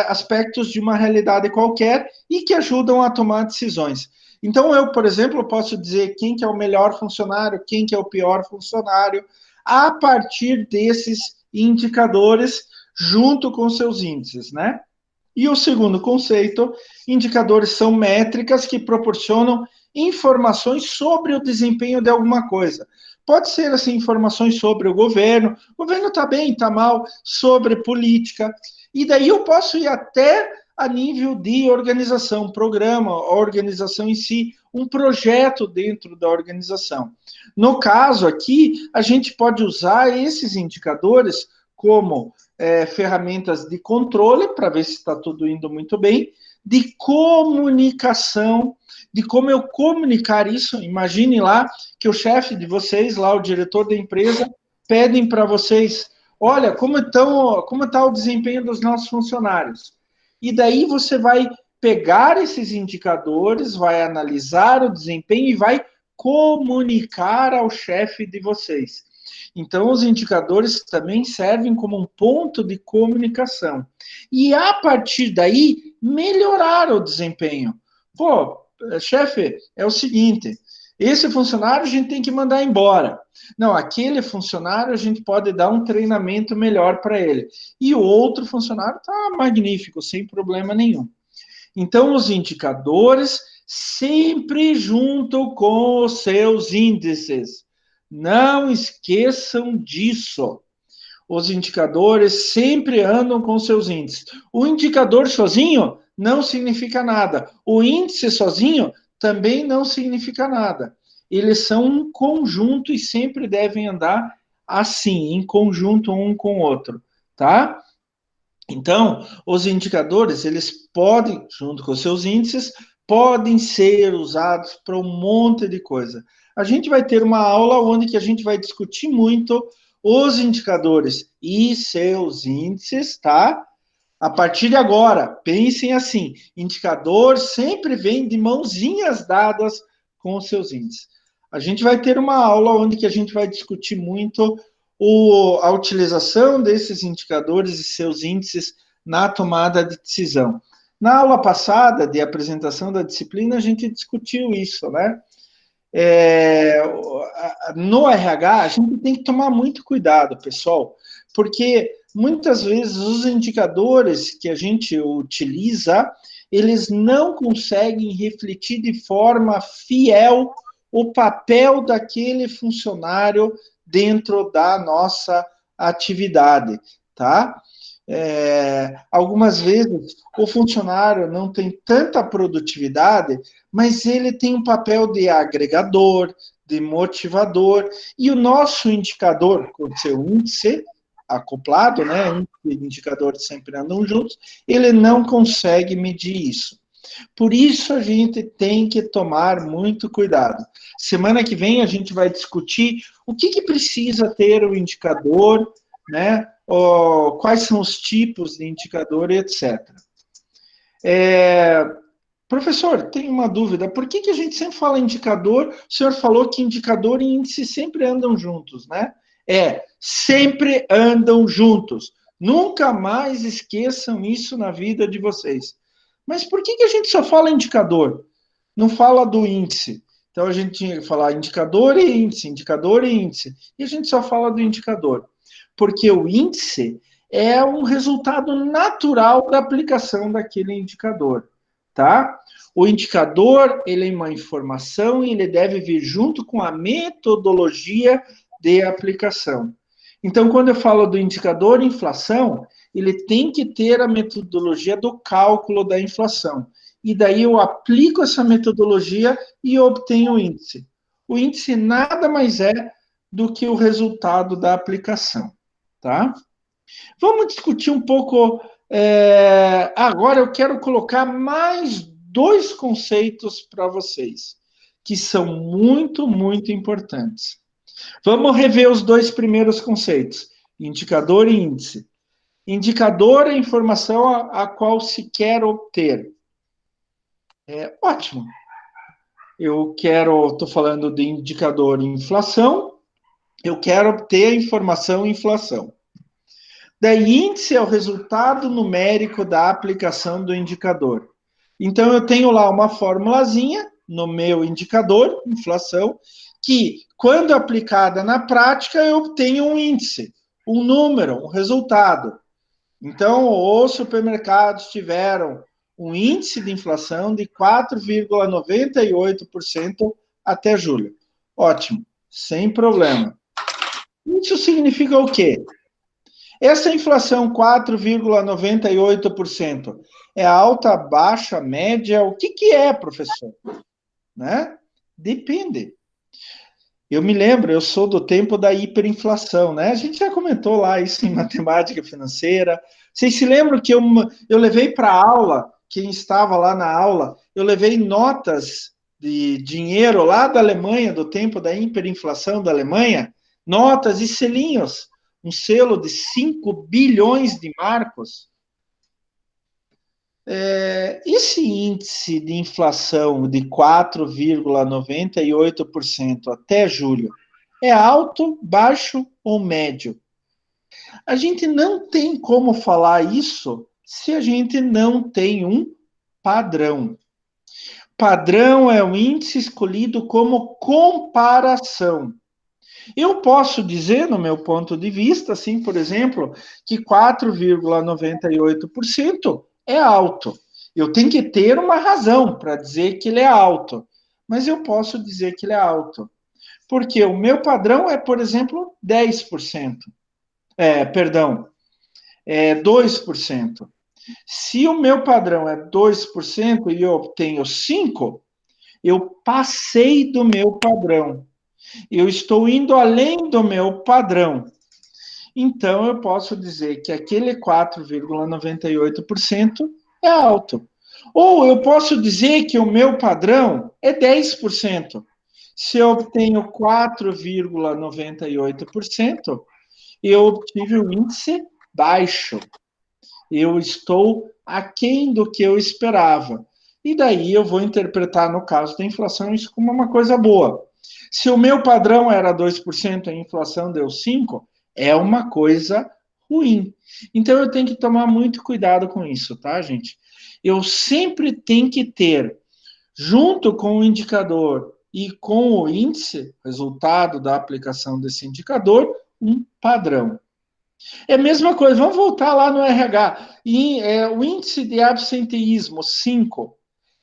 aspectos de uma realidade qualquer e que ajudam a tomar decisões. Então, eu, por exemplo, posso dizer quem que é o melhor funcionário, quem que é o pior funcionário, a partir desses indicadores, junto com seus índices, né? E o segundo conceito, indicadores são métricas que proporcionam informações sobre o desempenho de alguma coisa. Pode ser, assim, informações sobre o governo está bem, está mal, sobre política, e daí eu posso ir até a nível de organização, programa, a organização em si, um projeto dentro da organização. No caso aqui, a gente pode usar esses indicadores como ferramentas de controle, para ver se está tudo indo muito bem, de comunicação, de como eu comunicar isso. Imagine lá que o chefe de vocês, lá o diretor da empresa, pedem para vocês, olha, como está o desempenho dos nossos funcionários? E daí você vai pegar esses indicadores, vai analisar o desempenho e vai comunicar ao chefe de vocês. Então, os indicadores também servem como um ponto de comunicação. E, a partir daí, melhorar o desempenho. Pô, chefe, é o seguinte, esse funcionário a gente tem que mandar embora. Não, aquele funcionário a gente pode dar um treinamento melhor para ele. E o outro funcionário está magnífico, sem problema nenhum. Então, os indicadores sempre junto com os seus índices. Não esqueçam disso. Os indicadores sempre andam com seus índices. O indicador sozinho não significa nada. O índice sozinho também não significa nada. Eles são um conjunto e sempre devem andar assim, em conjunto um com o outro, tá? Então, os indicadores, eles podem, junto com seus índices, podem ser usados para um monte de coisa. A gente vai ter uma aula onde que a gente vai discutir muito os indicadores e seus índices, tá? A partir de agora, pensem assim, indicador sempre vem de mãozinhas dadas com os seus índices. A gente vai ter uma aula onde que a gente vai discutir muito a utilização desses indicadores e seus índices na tomada de decisão. Na aula passada, de apresentação da disciplina, a gente discutiu isso, né? No RH, a gente tem que tomar muito cuidado, pessoal, porque muitas vezes os indicadores que a gente utiliza, eles não conseguem refletir de forma fiel o papel daquele funcionário dentro da nossa atividade, tá? Algumas vezes o funcionário não tem tanta produtividade, mas ele tem um papel de agregador, de motivador, e o nosso indicador, com seu índice acoplado, né, índice e indicador sempre andam juntos, ele não consegue medir isso. Por isso a gente tem que tomar muito cuidado. Semana que vem a gente vai discutir o que precisa ter o indicador, né? Quais são os tipos de indicador, etc. Professor, tem uma dúvida. Por que a gente sempre fala indicador? O senhor falou que indicador e índice sempre andam juntos, né? Sempre andam juntos. Nunca mais esqueçam isso na vida de vocês. Mas por que a gente só fala indicador? Não fala do índice. Então, a gente tinha que falar indicador e índice, indicador e índice. E a gente só fala do indicador. Porque o índice é um resultado natural da aplicação daquele indicador, tá? O indicador, ele é uma informação e ele deve vir junto com a metodologia de aplicação. Então, quando eu falo do indicador inflação, ele tem que ter a metodologia do cálculo da inflação. E daí eu aplico essa metodologia e obtenho o índice. O índice nada mais é do que o resultado da aplicação, tá? Vamos discutir um pouco... Agora eu quero colocar mais 2 conceitos para vocês, que são muito, muito importantes. Vamos rever os 2 primeiros conceitos, indicador e índice. Indicador é informação a qual se quer obter. Ótimo. Estou falando de indicador inflação, eu quero obter a informação inflação. Daí, índice é o resultado numérico da aplicação do indicador. Então, eu tenho lá uma formulazinha no meu indicador, inflação, que, quando aplicada na prática, eu obtenho um índice, um número, um resultado. Então, os supermercados tiveram um índice de inflação de 4,98% até julho. Ótimo, sem problema. Isso significa o quê? Essa inflação 4,98% é alta, baixa, média? O que é, professor? Né? Depende. Eu me lembro, eu sou do tempo da hiperinflação, né? A gente já comentou lá isso em matemática financeira. Vocês se lembram que eu levei para a aula, quem estava lá na aula, eu levei notas de dinheiro lá da Alemanha, do tempo da hiperinflação da Alemanha, notas e selinhos, um selo de 5 bilhões de marcos. Esse índice de inflação de 4,98% até julho é alto, baixo ou médio? A gente não tem como falar isso se a gente não tem um padrão. Padrão é o índice escolhido como comparação. Eu posso dizer, no meu ponto de vista, assim, por exemplo, que 4,98% é alto. Eu tenho que ter uma razão para dizer que ele é alto, mas eu posso dizer que ele é alto. Porque o meu padrão é, por exemplo, 10%. 2%. Se o meu padrão é 2% e eu obtenho 5%, eu passei do meu padrão. Eu estou indo além do meu padrão. Então, eu posso dizer que aquele 4,98% é alto. Ou eu posso dizer que o meu padrão é 10%. Se eu obtenho 4,98%, eu obtive um índice baixo. Eu estou aquém do que eu esperava. E daí eu vou interpretar, no caso da inflação, isso como uma coisa boa. Se o meu padrão era 2% e a inflação deu 5%, é uma coisa ruim. Então eu tenho que tomar muito cuidado com isso, tá, gente? Eu sempre tenho que ter, junto com o indicador e com o índice, resultado da aplicação desse indicador, um padrão. É a mesma coisa, vamos voltar lá no RH. O índice de absenteísmo, 5,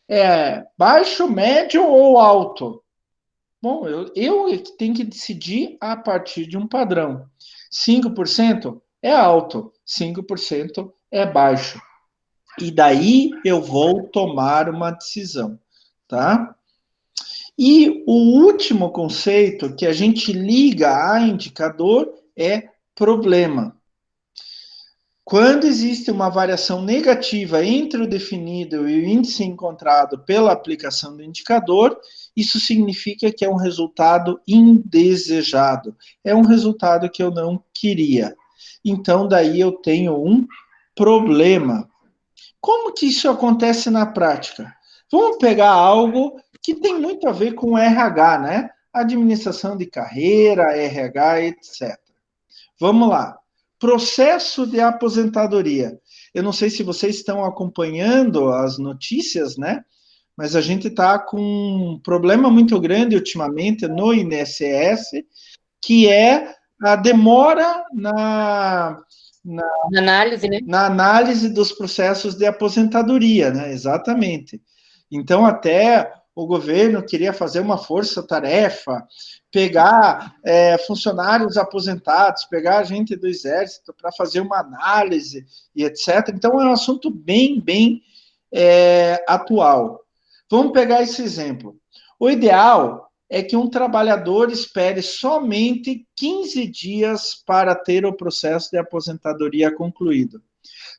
é baixo, médio ou alto? Bom, eu tenho que decidir a partir de um padrão. 5% é alto, 5% é baixo. E daí eu vou tomar uma decisão, tá? E o último conceito que a gente liga a indicador é problema. Quando existe uma variação negativa entre o definido e o índice encontrado pela aplicação do indicador, isso significa que é um resultado indesejado. É um resultado que eu não queria. Então, daí eu tenho um problema. Como que isso acontece na prática? Vamos pegar algo que tem muito a ver com RH, né? Administração de carreira, RH, etc. Vamos lá. Processo de aposentadoria. Eu não sei se vocês estão acompanhando as notícias, né? Mas a gente está com um problema muito grande ultimamente no INSS, que é a demora na Análise, né? na análise dos processos de aposentadoria, né? Exatamente. Então, até o governo queria fazer uma força-tarefa, pegar funcionários aposentados, pegar a gente do Exército para fazer uma análise e etc. Então, é um assunto bem atual. Vamos pegar esse exemplo. O ideal é que um trabalhador espere somente 15 dias para ter o processo de aposentadoria concluído.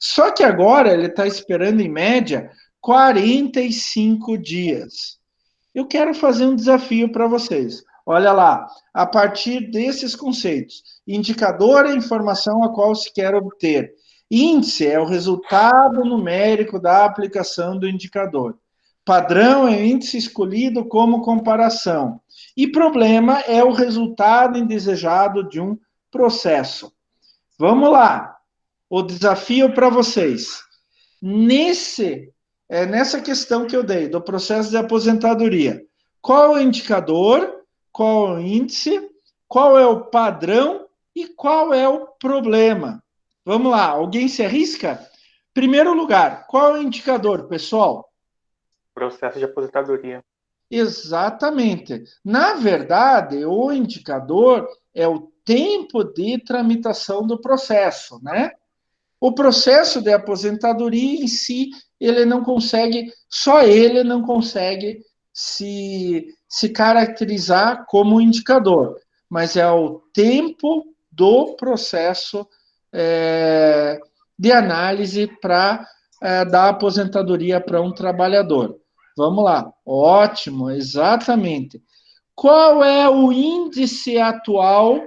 Só que agora ele está esperando, em média, 45 dias. Eu quero fazer um desafio para vocês. Olha lá, a partir desses conceitos, indicador é a informação a qual se quer obter. Índice é o resultado numérico da aplicação do indicador. Padrão é o índice escolhido como comparação. E problema é o resultado indesejado de um processo. Vamos lá. O desafio para vocês. Nessa questão que eu dei, do processo de aposentadoria, qual é o indicador, qual é o índice, qual é o padrão e qual é o problema? Vamos lá, alguém se arrisca? Primeiro lugar, qual é o indicador, pessoal? Processo de aposentadoria. Exatamente. Na verdade, o indicador é o tempo de tramitação do processo, né? O processo de aposentadoria em si, só ele não consegue se caracterizar como indicador, mas é o tempo do processo de análise para dar aposentadoria para um trabalhador. Vamos lá, ótimo, exatamente. Qual é o índice atual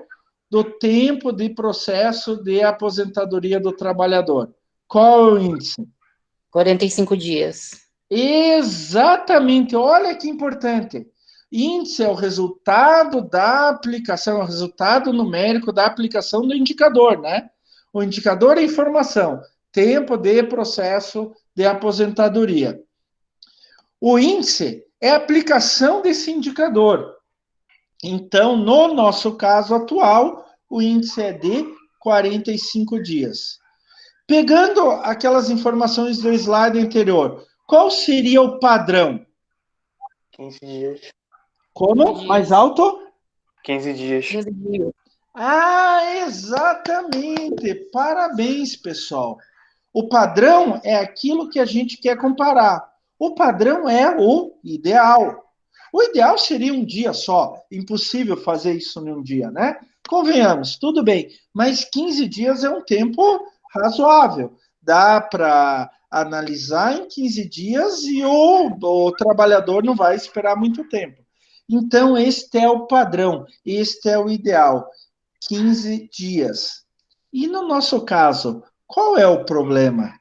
do tempo de processo de aposentadoria do trabalhador? Qual é o índice? 45 dias. Exatamente, olha que importante. Índice é o resultado da aplicação, é o resultado numérico da aplicação do indicador, né? O indicador é informação, tempo de processo de aposentadoria. O índice é a aplicação desse indicador. Então, no nosso caso atual, o índice é de 45 dias. Pegando aquelas informações do slide anterior, qual seria o padrão? 15 dias. Como? 15 dias. Mais alto? 15 dias. 15 dias. Ah, exatamente. Parabéns, pessoal. O padrão é aquilo que a gente quer comparar. O padrão é o ideal. O ideal seria um dia só. Impossível fazer isso em um dia, né? Convenhamos, tudo bem. Mas 15 dias é um tempo razoável. Dá para analisar em 15 dias e o trabalhador não vai esperar muito tempo. Então, este é o padrão, este é o ideal. 15 dias. E no nosso caso, qual é o problema?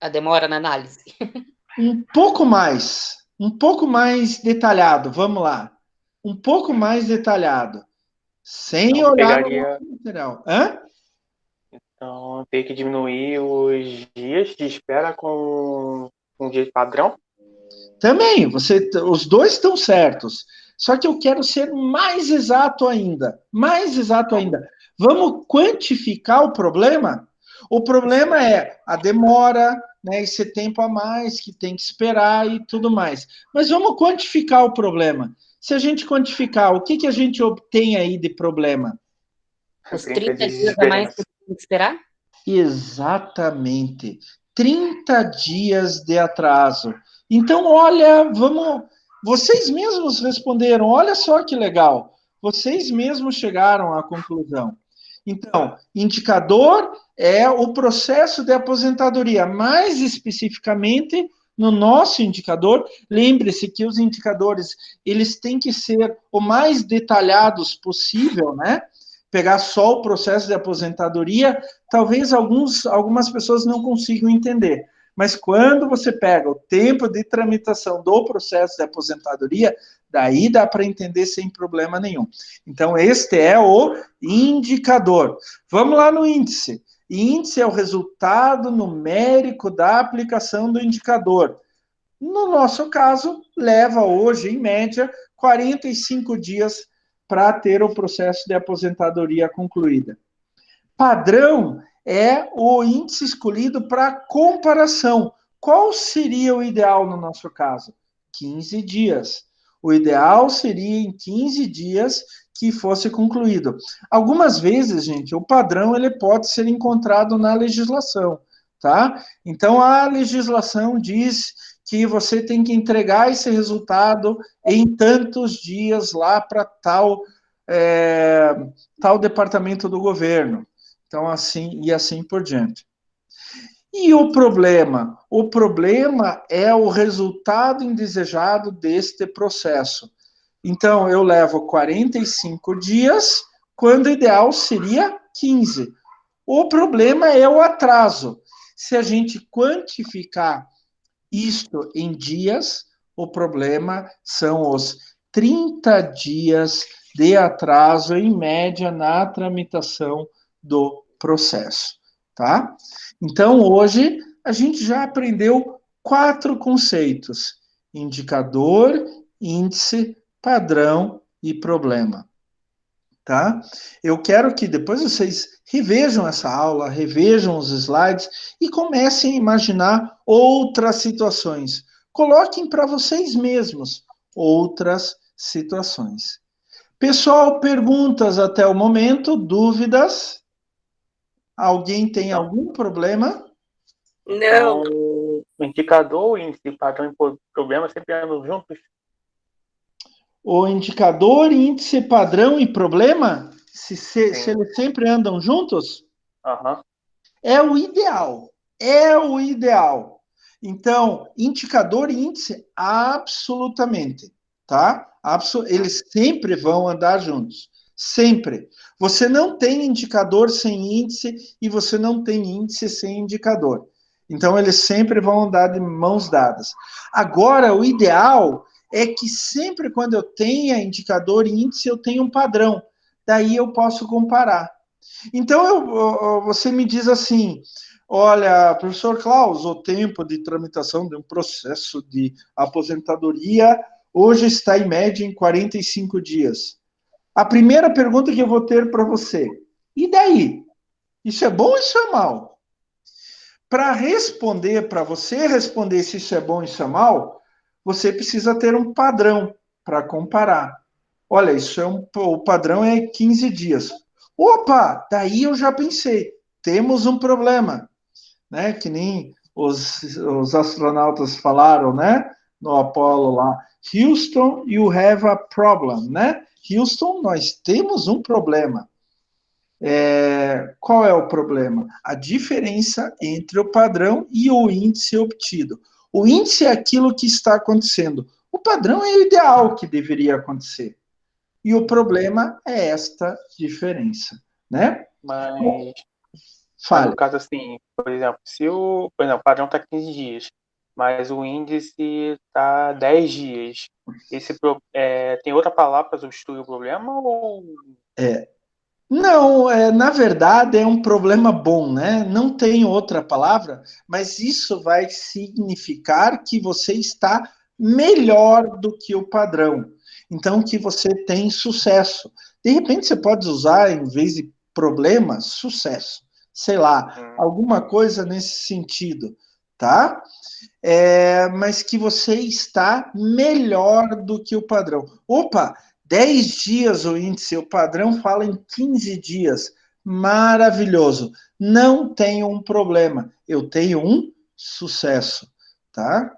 A demora na análise. Um pouco mais detalhado, vamos lá. Um pouco mais detalhado. Sem Então, olhar pegaria- no material. Hã? Então, ter que diminuir os dias de espera com um dia padrão. Também, os dois estão certos. Só que eu quero ser mais exato ainda. Mais exato ainda. Vamos quantificar o problema? O problema é a demora, né, esse tempo a mais que tem que esperar e tudo mais. Mas vamos quantificar o problema. Se a gente quantificar, o que a gente obtém aí de problema? Os 30 30 dias de dias a mais diferença. que tem que esperar? Exatamente. 30 dias de atraso. Então, olha, vocês mesmos responderam, olha só que legal. Vocês mesmos chegaram à conclusão. Então, indicador é o processo de aposentadoria. Mais especificamente, no nosso indicador, lembre-se que os indicadores, eles têm que ser o mais detalhados possível, né? Pegar só o processo de aposentadoria, talvez algumas pessoas não consigam entender. Mas quando você pega o tempo de tramitação do processo de aposentadoria, daí dá para entender sem problema nenhum. Então, este é o indicador. Vamos lá no índice. Índice é o resultado numérico da aplicação do indicador. No nosso caso, leva hoje, em média, 45 dias para ter o processo de aposentadoria concluída. Padrão é o índice escolhido para comparação. Qual seria o ideal no nosso caso? 15 dias. O ideal seria em 15 dias que fosse concluído. Algumas vezes, gente, o padrão ele pode ser encontrado na legislação, tá? Então, a legislação diz que você tem que entregar esse resultado em tantos dias lá para tal departamento do governo. Então, assim e assim por diante. E o problema? O problema é o resultado indesejado deste processo. Então, eu levo 45 dias, quando o ideal seria 15. O problema é o atraso. Se a gente quantificar isto em dias, o problema são os 30 dias de atraso, em média, na tramitação do processo, tá? Então, hoje, a gente já aprendeu 4 conceitos: indicador, índice, padrão e problema, tá? Eu quero que depois vocês revejam essa aula, revejam os slides e comecem a imaginar outras situações. Coloquem para vocês mesmos outras situações. Pessoal, perguntas até o momento? Dúvidas? Alguém tem algum problema? Não. O indicador, o índice, padrão e problema sempre andam juntos? O indicador, índice, padrão e problema, se Sim. eles sempre andam juntos, Aham. é o ideal. É o ideal. Então, indicador e índice, absolutamente, tá? Eles sempre vão andar juntos. Sempre. Você não tem indicador sem índice e você não tem índice sem indicador. Então, eles sempre vão andar de mãos dadas. Agora, o ideal é que sempre quando eu tenha indicador e índice, eu tenho um padrão. Daí eu posso comparar. Então, você me diz assim: olha, professor Klaus, o tempo de tramitação de um processo de aposentadoria hoje está em média em 45 dias. A primeira pergunta que eu vou ter para você: e daí? Isso é bom ou isso é mal? Para responder, para você responder se isso é bom ou isso é mal, você precisa ter um padrão para comparar. Olha, o padrão é 15 dias. Opa, daí eu já pensei, temos um problema, né? Que nem os astronautas falaram, né? No Apollo lá, Houston, you have a problem, né? Houston, nós temos um problema. Qual é o problema? A diferença entre o padrão e o índice obtido. O índice é aquilo que está acontecendo. O padrão é o ideal que deveria acontecer. E o problema é esta diferença, né? Mas Fale. no caso assim, por exemplo, se o padrão está 15 dias, mas o índice está 10 dias, tem outra palavra para substituir o problema ou... Não, na verdade é um problema bom, né? Não tem outra palavra, mas isso vai significar que você está melhor do que o padrão. Então, que você tem sucesso. De repente, você pode usar, em vez de problema, sucesso. Sei lá, alguma coisa nesse sentido, tá? Mas que você está melhor do que o padrão. Opa, 10 dias o índice, o padrão fala em 15 dias. Maravilhoso. Não tenho um problema, eu tenho um sucesso, tá?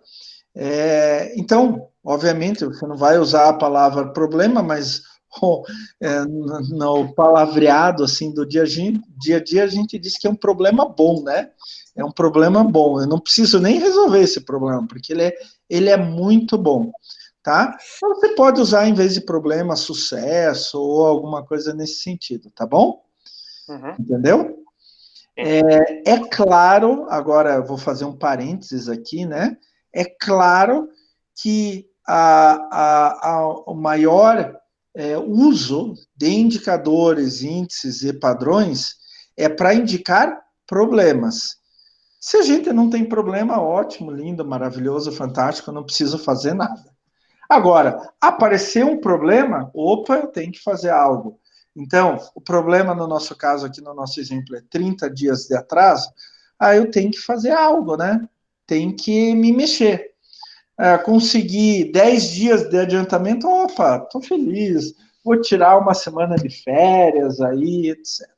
Então, obviamente, você não vai usar a palavra problema, mas no palavreado assim do dia a dia a gente diz que é um problema bom, né? É um problema bom. Eu não preciso nem resolver esse problema, porque ele é muito bom, tá? Então, você pode usar, em vez de problema, sucesso ou alguma coisa nesse sentido, tá bom? Uhum. Entendeu? É claro, agora eu vou fazer um parênteses aqui, né? É claro que o maior uso de indicadores, índices e padrões é para indicar problemas. Se a gente não tem problema, ótimo, lindo, maravilhoso, fantástico, eu não preciso fazer nada. Agora, apareceu um problema, opa, eu tenho que fazer algo. Então, o problema no nosso caso aqui, no nosso exemplo, é 30 dias de atraso, aí eu tenho que fazer algo, né? Tem que me mexer. Conseguir 10 dias de adiantamento, opa, estou feliz, vou tirar uma semana de férias aí, etc.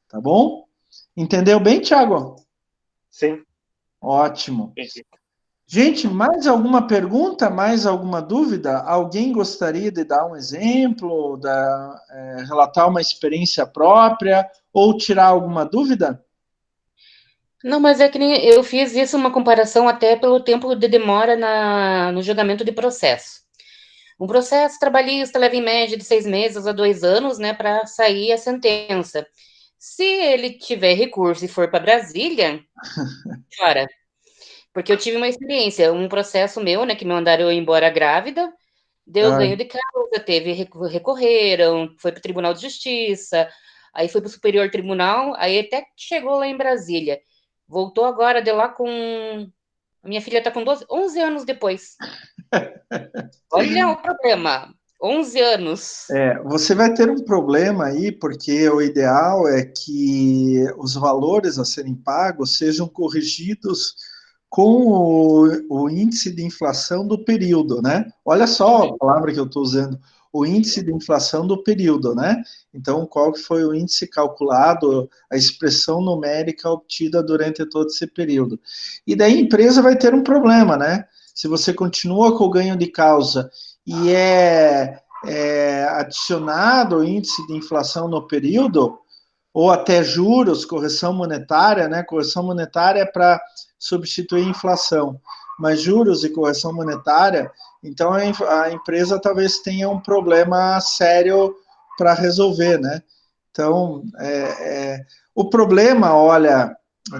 Tá bom? Entendeu bem, Thiago? Sim. Ótimo. Entendi. Gente, mais alguma pergunta, mais alguma dúvida? Alguém gostaria de dar um exemplo, relatar uma experiência própria ou tirar alguma dúvida? Não, mas é que nem eu fiz isso uma comparação até pelo tempo de demora no julgamento de processo. Um processo trabalhista leva em média de 6 meses a 2 anos, né, para sair a sentença. Se ele tiver recurso e for para Brasília, cara, porque eu tive uma experiência, um processo meu, né, que me mandaram eu embora grávida, deu Ah, ganho de causa, teve recorreram, foi para o Tribunal de Justiça, aí foi para o Superior Tribunal, aí até que chegou lá em Brasília. Voltou agora de lá com. A minha filha está com 11 anos depois. Olha o problema. 11 anos. você vai ter um problema aí, porque o ideal é que os valores a serem pagos sejam corrigidos com o índice de inflação do período, né? Olha só a palavra que eu estou usando, o índice de inflação do período, né? Então, qual que foi o índice calculado, a expressão numérica obtida durante todo esse período. E daí a empresa vai ter um problema, né? Se você continua com o ganho de causa e adicionado o índice de inflação no período, ou até juros, correção monetária, né? Correção monetária é para substituir a inflação, mas juros e correção monetária, então a empresa talvez tenha um problema sério para resolver, né? Então, o problema, olha,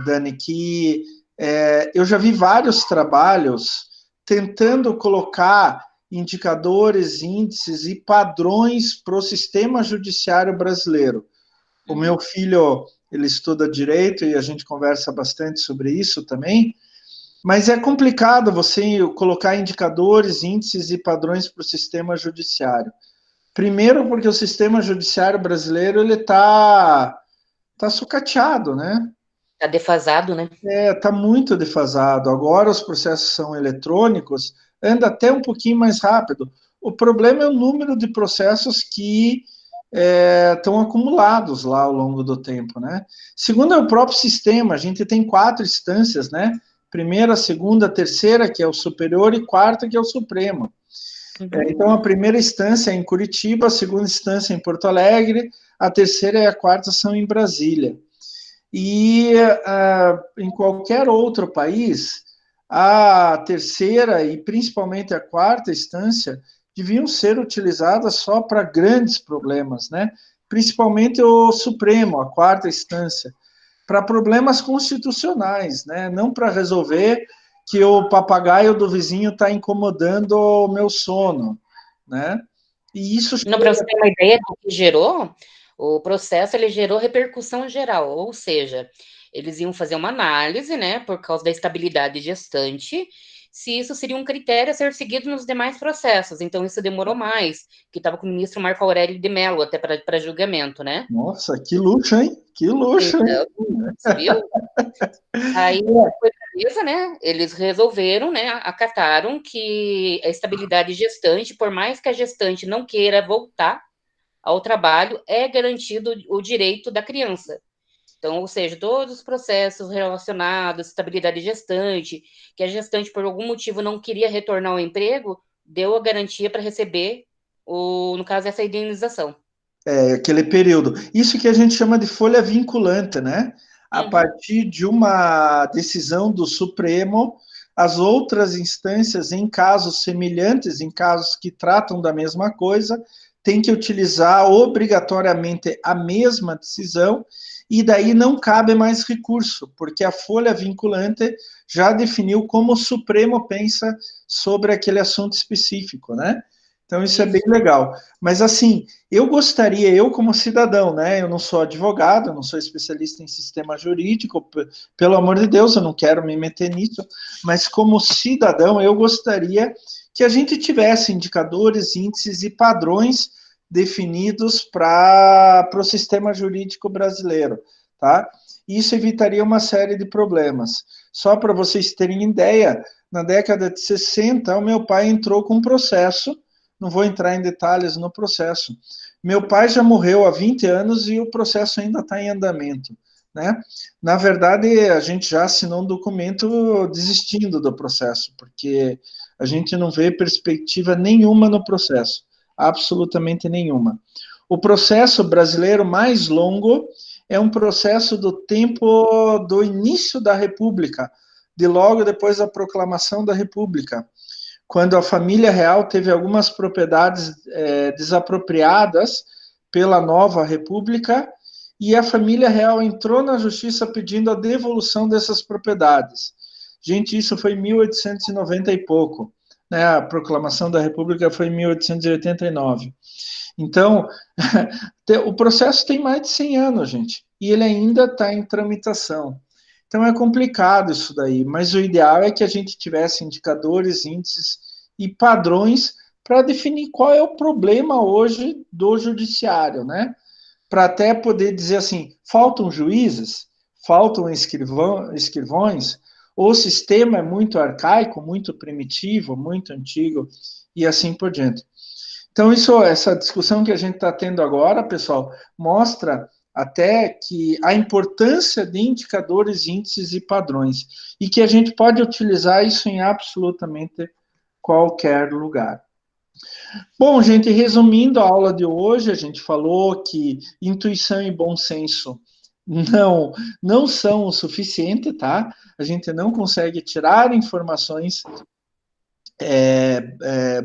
Dani, que eu já vi vários trabalhos tentando colocar indicadores, índices e padrões para o sistema judiciário brasileiro. O meu filho, ele estuda direito e a gente conversa bastante sobre isso também, mas é complicado você colocar indicadores, índices e padrões para o sistema judiciário. Primeiro porque o sistema judiciário brasileiro ele tá sucateado, né? Tá defasado, né? Tá muito defasado. Agora os processos são eletrônicos, anda até um pouquinho mais rápido. O problema é o número de processos que estão acumulados lá ao longo do tempo, né? Segundo é o próprio sistema, a gente tem 4 instâncias, né? Primeira, segunda, terceira, que é o superior, e quarta, que é o Supremo. Então, a primeira instância é em Curitiba, a segunda instância é em Porto Alegre, a terceira e a quarta são em Brasília. E em qualquer outro país, a terceira e principalmente a quarta instância deviam ser utilizadas só para grandes problemas, né? Principalmente o Supremo, a quarta instância, para problemas constitucionais, né? Não para resolver que o papagaio do vizinho está incomodando o meu sono, né? E isso... Não, para você ter uma ideia do que gerou, o processo ele gerou repercussão geral, ou seja, eles iam fazer uma análise, né, por causa da estabilidade gestante, se isso seria um critério a ser seguido nos demais processos. Então, isso demorou mais, que estava com o ministro Marco Aurélio de Mello até para julgamento, né? Nossa, que luxo, hein? Que luxo, hein? Então, você viu? Aí foi beleza, né? Eles resolveram, né? Acataram que a estabilidade gestante, por mais que a gestante não queira voltar ao trabalho, é garantido o direito da criança. Então, ou seja, todos os processos relacionados à estabilidade gestante, que a gestante, por algum motivo, não queria retornar ao emprego, deu a garantia para receber, no caso, essa indenização. Aquele período. Isso que a gente chama de folha vinculante, né? A partir de uma decisão do Supremo, as outras instâncias, em casos semelhantes, em casos que tratam da mesma coisa, têm que utilizar obrigatoriamente a mesma decisão, e daí não cabe mais recurso, porque a folha vinculante já definiu como o Supremo pensa sobre aquele assunto específico, né? Então, isso é bem legal. Mas, assim, eu gostaria, eu como cidadão, né? Eu não sou advogado, eu não sou especialista em sistema jurídico, pelo amor de Deus, eu não quero me meter nisso, mas como cidadão, eu gostaria que a gente tivesse indicadores, índices e padrões definidos para o sistema jurídico brasileiro, tá? Isso evitaria uma série de problemas. Só para vocês terem ideia, na década de 60, o meu pai entrou com um processo, não vou entrar em detalhes no processo. Meu pai já morreu há 20 anos e o processo ainda está em andamento, né? Na verdade, a gente já assinou um documento desistindo do processo, porque a gente não vê perspectiva nenhuma no processo, absolutamente nenhuma. O processo brasileiro mais longo é um processo do tempo do início da República, de logo depois da proclamação da República, quando a família real teve algumas propriedades desapropriadas pela nova república, e a família real entrou na justiça pedindo a devolução dessas propriedades. Gente, isso foi em 1890 e pouco, né? A proclamação da República foi em 1889. Então, o processo tem mais de 100 anos, gente, e ele ainda está em tramitação. Então, é complicado isso daí, mas o ideal é que a gente tivesse indicadores, índices e padrões para definir qual é o problema hoje do judiciário, né? Para até poder dizer assim, faltam juízes, faltam escrivões, ou o sistema é muito arcaico, muito primitivo, muito antigo, e assim por diante. Então, essa discussão que a gente está tendo agora, pessoal, mostra até que a importância de indicadores, índices e padrões, e que a gente pode utilizar isso em absolutamente qualquer lugar. Bom, gente, resumindo a aula de hoje, a gente falou que intuição e bom senso não são o suficiente, tá? A gente não consegue tirar informações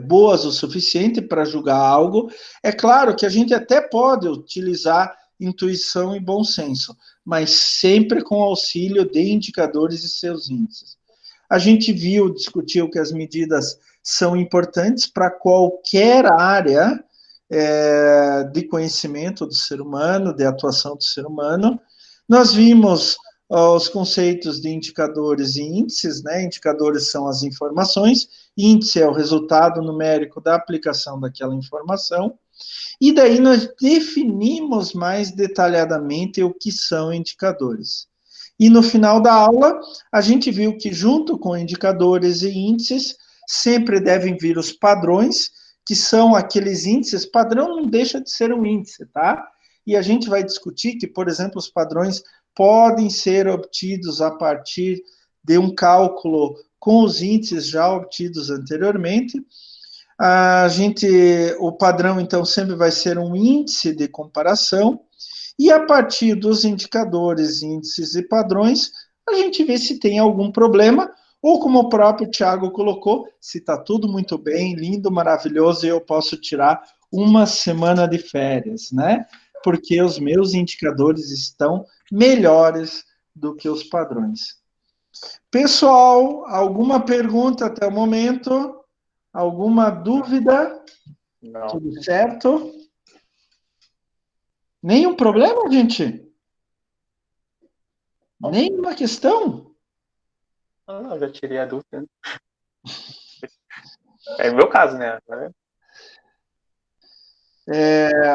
boas o suficiente para julgar algo. É claro que a gente até pode utilizar intuição e bom senso, mas sempre com auxílio de indicadores e seus índices. A gente discutiu que as medidas são importantes para qualquer área de conhecimento do ser humano, de atuação do ser humano. Nós vimos os conceitos de indicadores e índices, né? Indicadores são as informações, índice é o resultado numérico da aplicação daquela informação, e daí nós definimos mais detalhadamente o que são indicadores. E no final da aula, a gente viu que junto com indicadores e índices, sempre devem vir os padrões, que são aqueles índices, padrão não deixa de ser um índice, tá? E a gente vai discutir que, por exemplo, os padrões podem ser obtidos a partir de um cálculo com os índices já obtidos anteriormente. O padrão, então, sempre vai ser um índice de comparação, e a partir dos indicadores, índices e padrões, a gente vê se tem algum problema, ou como o próprio Tiago colocou, se está tudo muito bem, lindo, maravilhoso, e eu posso tirar uma semana de férias, né? Porque os meus indicadores estão melhores do que os padrões. Pessoal, alguma pergunta até o momento? Alguma dúvida? Não. Tudo certo? Nenhum problema, gente? Nenhuma questão? Não, já tirei a dúvida. É o meu caso, né?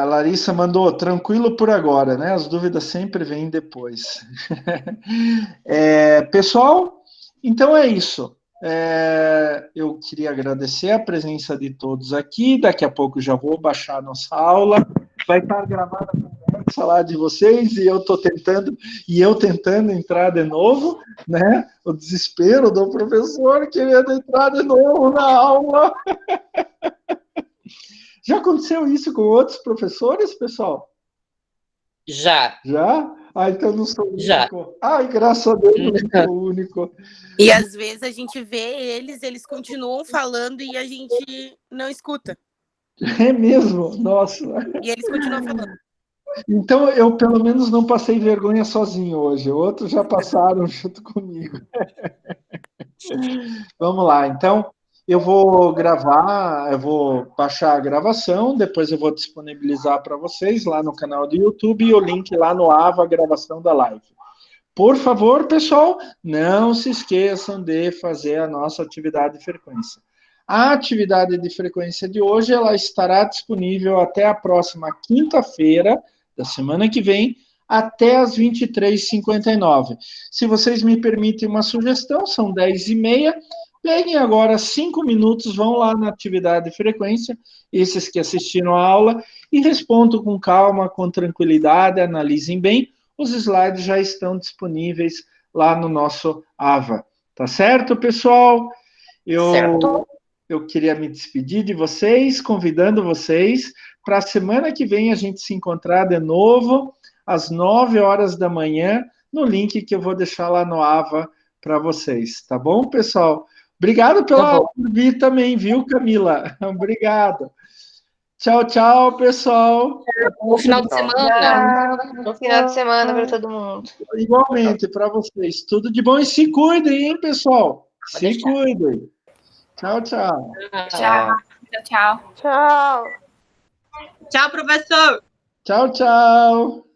A Larissa mandou, tranquilo por agora, né? As dúvidas sempre vêm depois. Pessoal, então é isso. Eu queria agradecer a presença de todos aqui. Daqui a pouco já vou baixar a nossa aula. Vai estar gravada a conversa lá de vocês e eu tentando entrar de novo, né? O desespero do professor querendo entrar de novo na aula. Já aconteceu isso com outros professores, pessoal? Já. Já? Então não sou o único. Já. Ai, graças a Deus, não sou o único. E às vezes a gente vê eles continuam falando e a gente não escuta. É mesmo? Nossa. E eles continuam falando. Então eu pelo menos não passei vergonha sozinho hoje. Outros já passaram junto comigo. Vamos lá, então. Eu vou gravar, eu vou baixar a gravação, depois eu vou disponibilizar para vocês lá no canal do YouTube e o link lá no AVA, a gravação da live. Por favor, pessoal, não se esqueçam de fazer a nossa atividade de frequência. A atividade de frequência de hoje, ela estará disponível até a próxima quinta-feira da semana que vem, até as 23h59. Se vocês me permitem uma sugestão, são 10h30, peguem agora 5 minutos, vão lá na atividade de frequência, esses que assistiram a aula, e respondam com calma, com tranquilidade, analisem bem. Os slides já estão disponíveis lá no nosso AVA. Tá certo, pessoal? Certo. Eu queria me despedir de vocês, convidando vocês para a semana que vem a gente se encontrar de novo, às 9h da manhã, no link que eu vou deixar lá no AVA para vocês. Tá bom, pessoal? Obrigado por vir também, viu, Camila? Obrigado. Tchau, tchau, pessoal. Bom final de semana. Bom final de semana para todo mundo. Igualmente, para vocês. Tudo de bom e se cuidem, hein, pessoal? Pode Se deixar. cuidem. Tchau, tchau. Tchau. Tchau. Tchau. Tchau, professor! Tchau, tchau.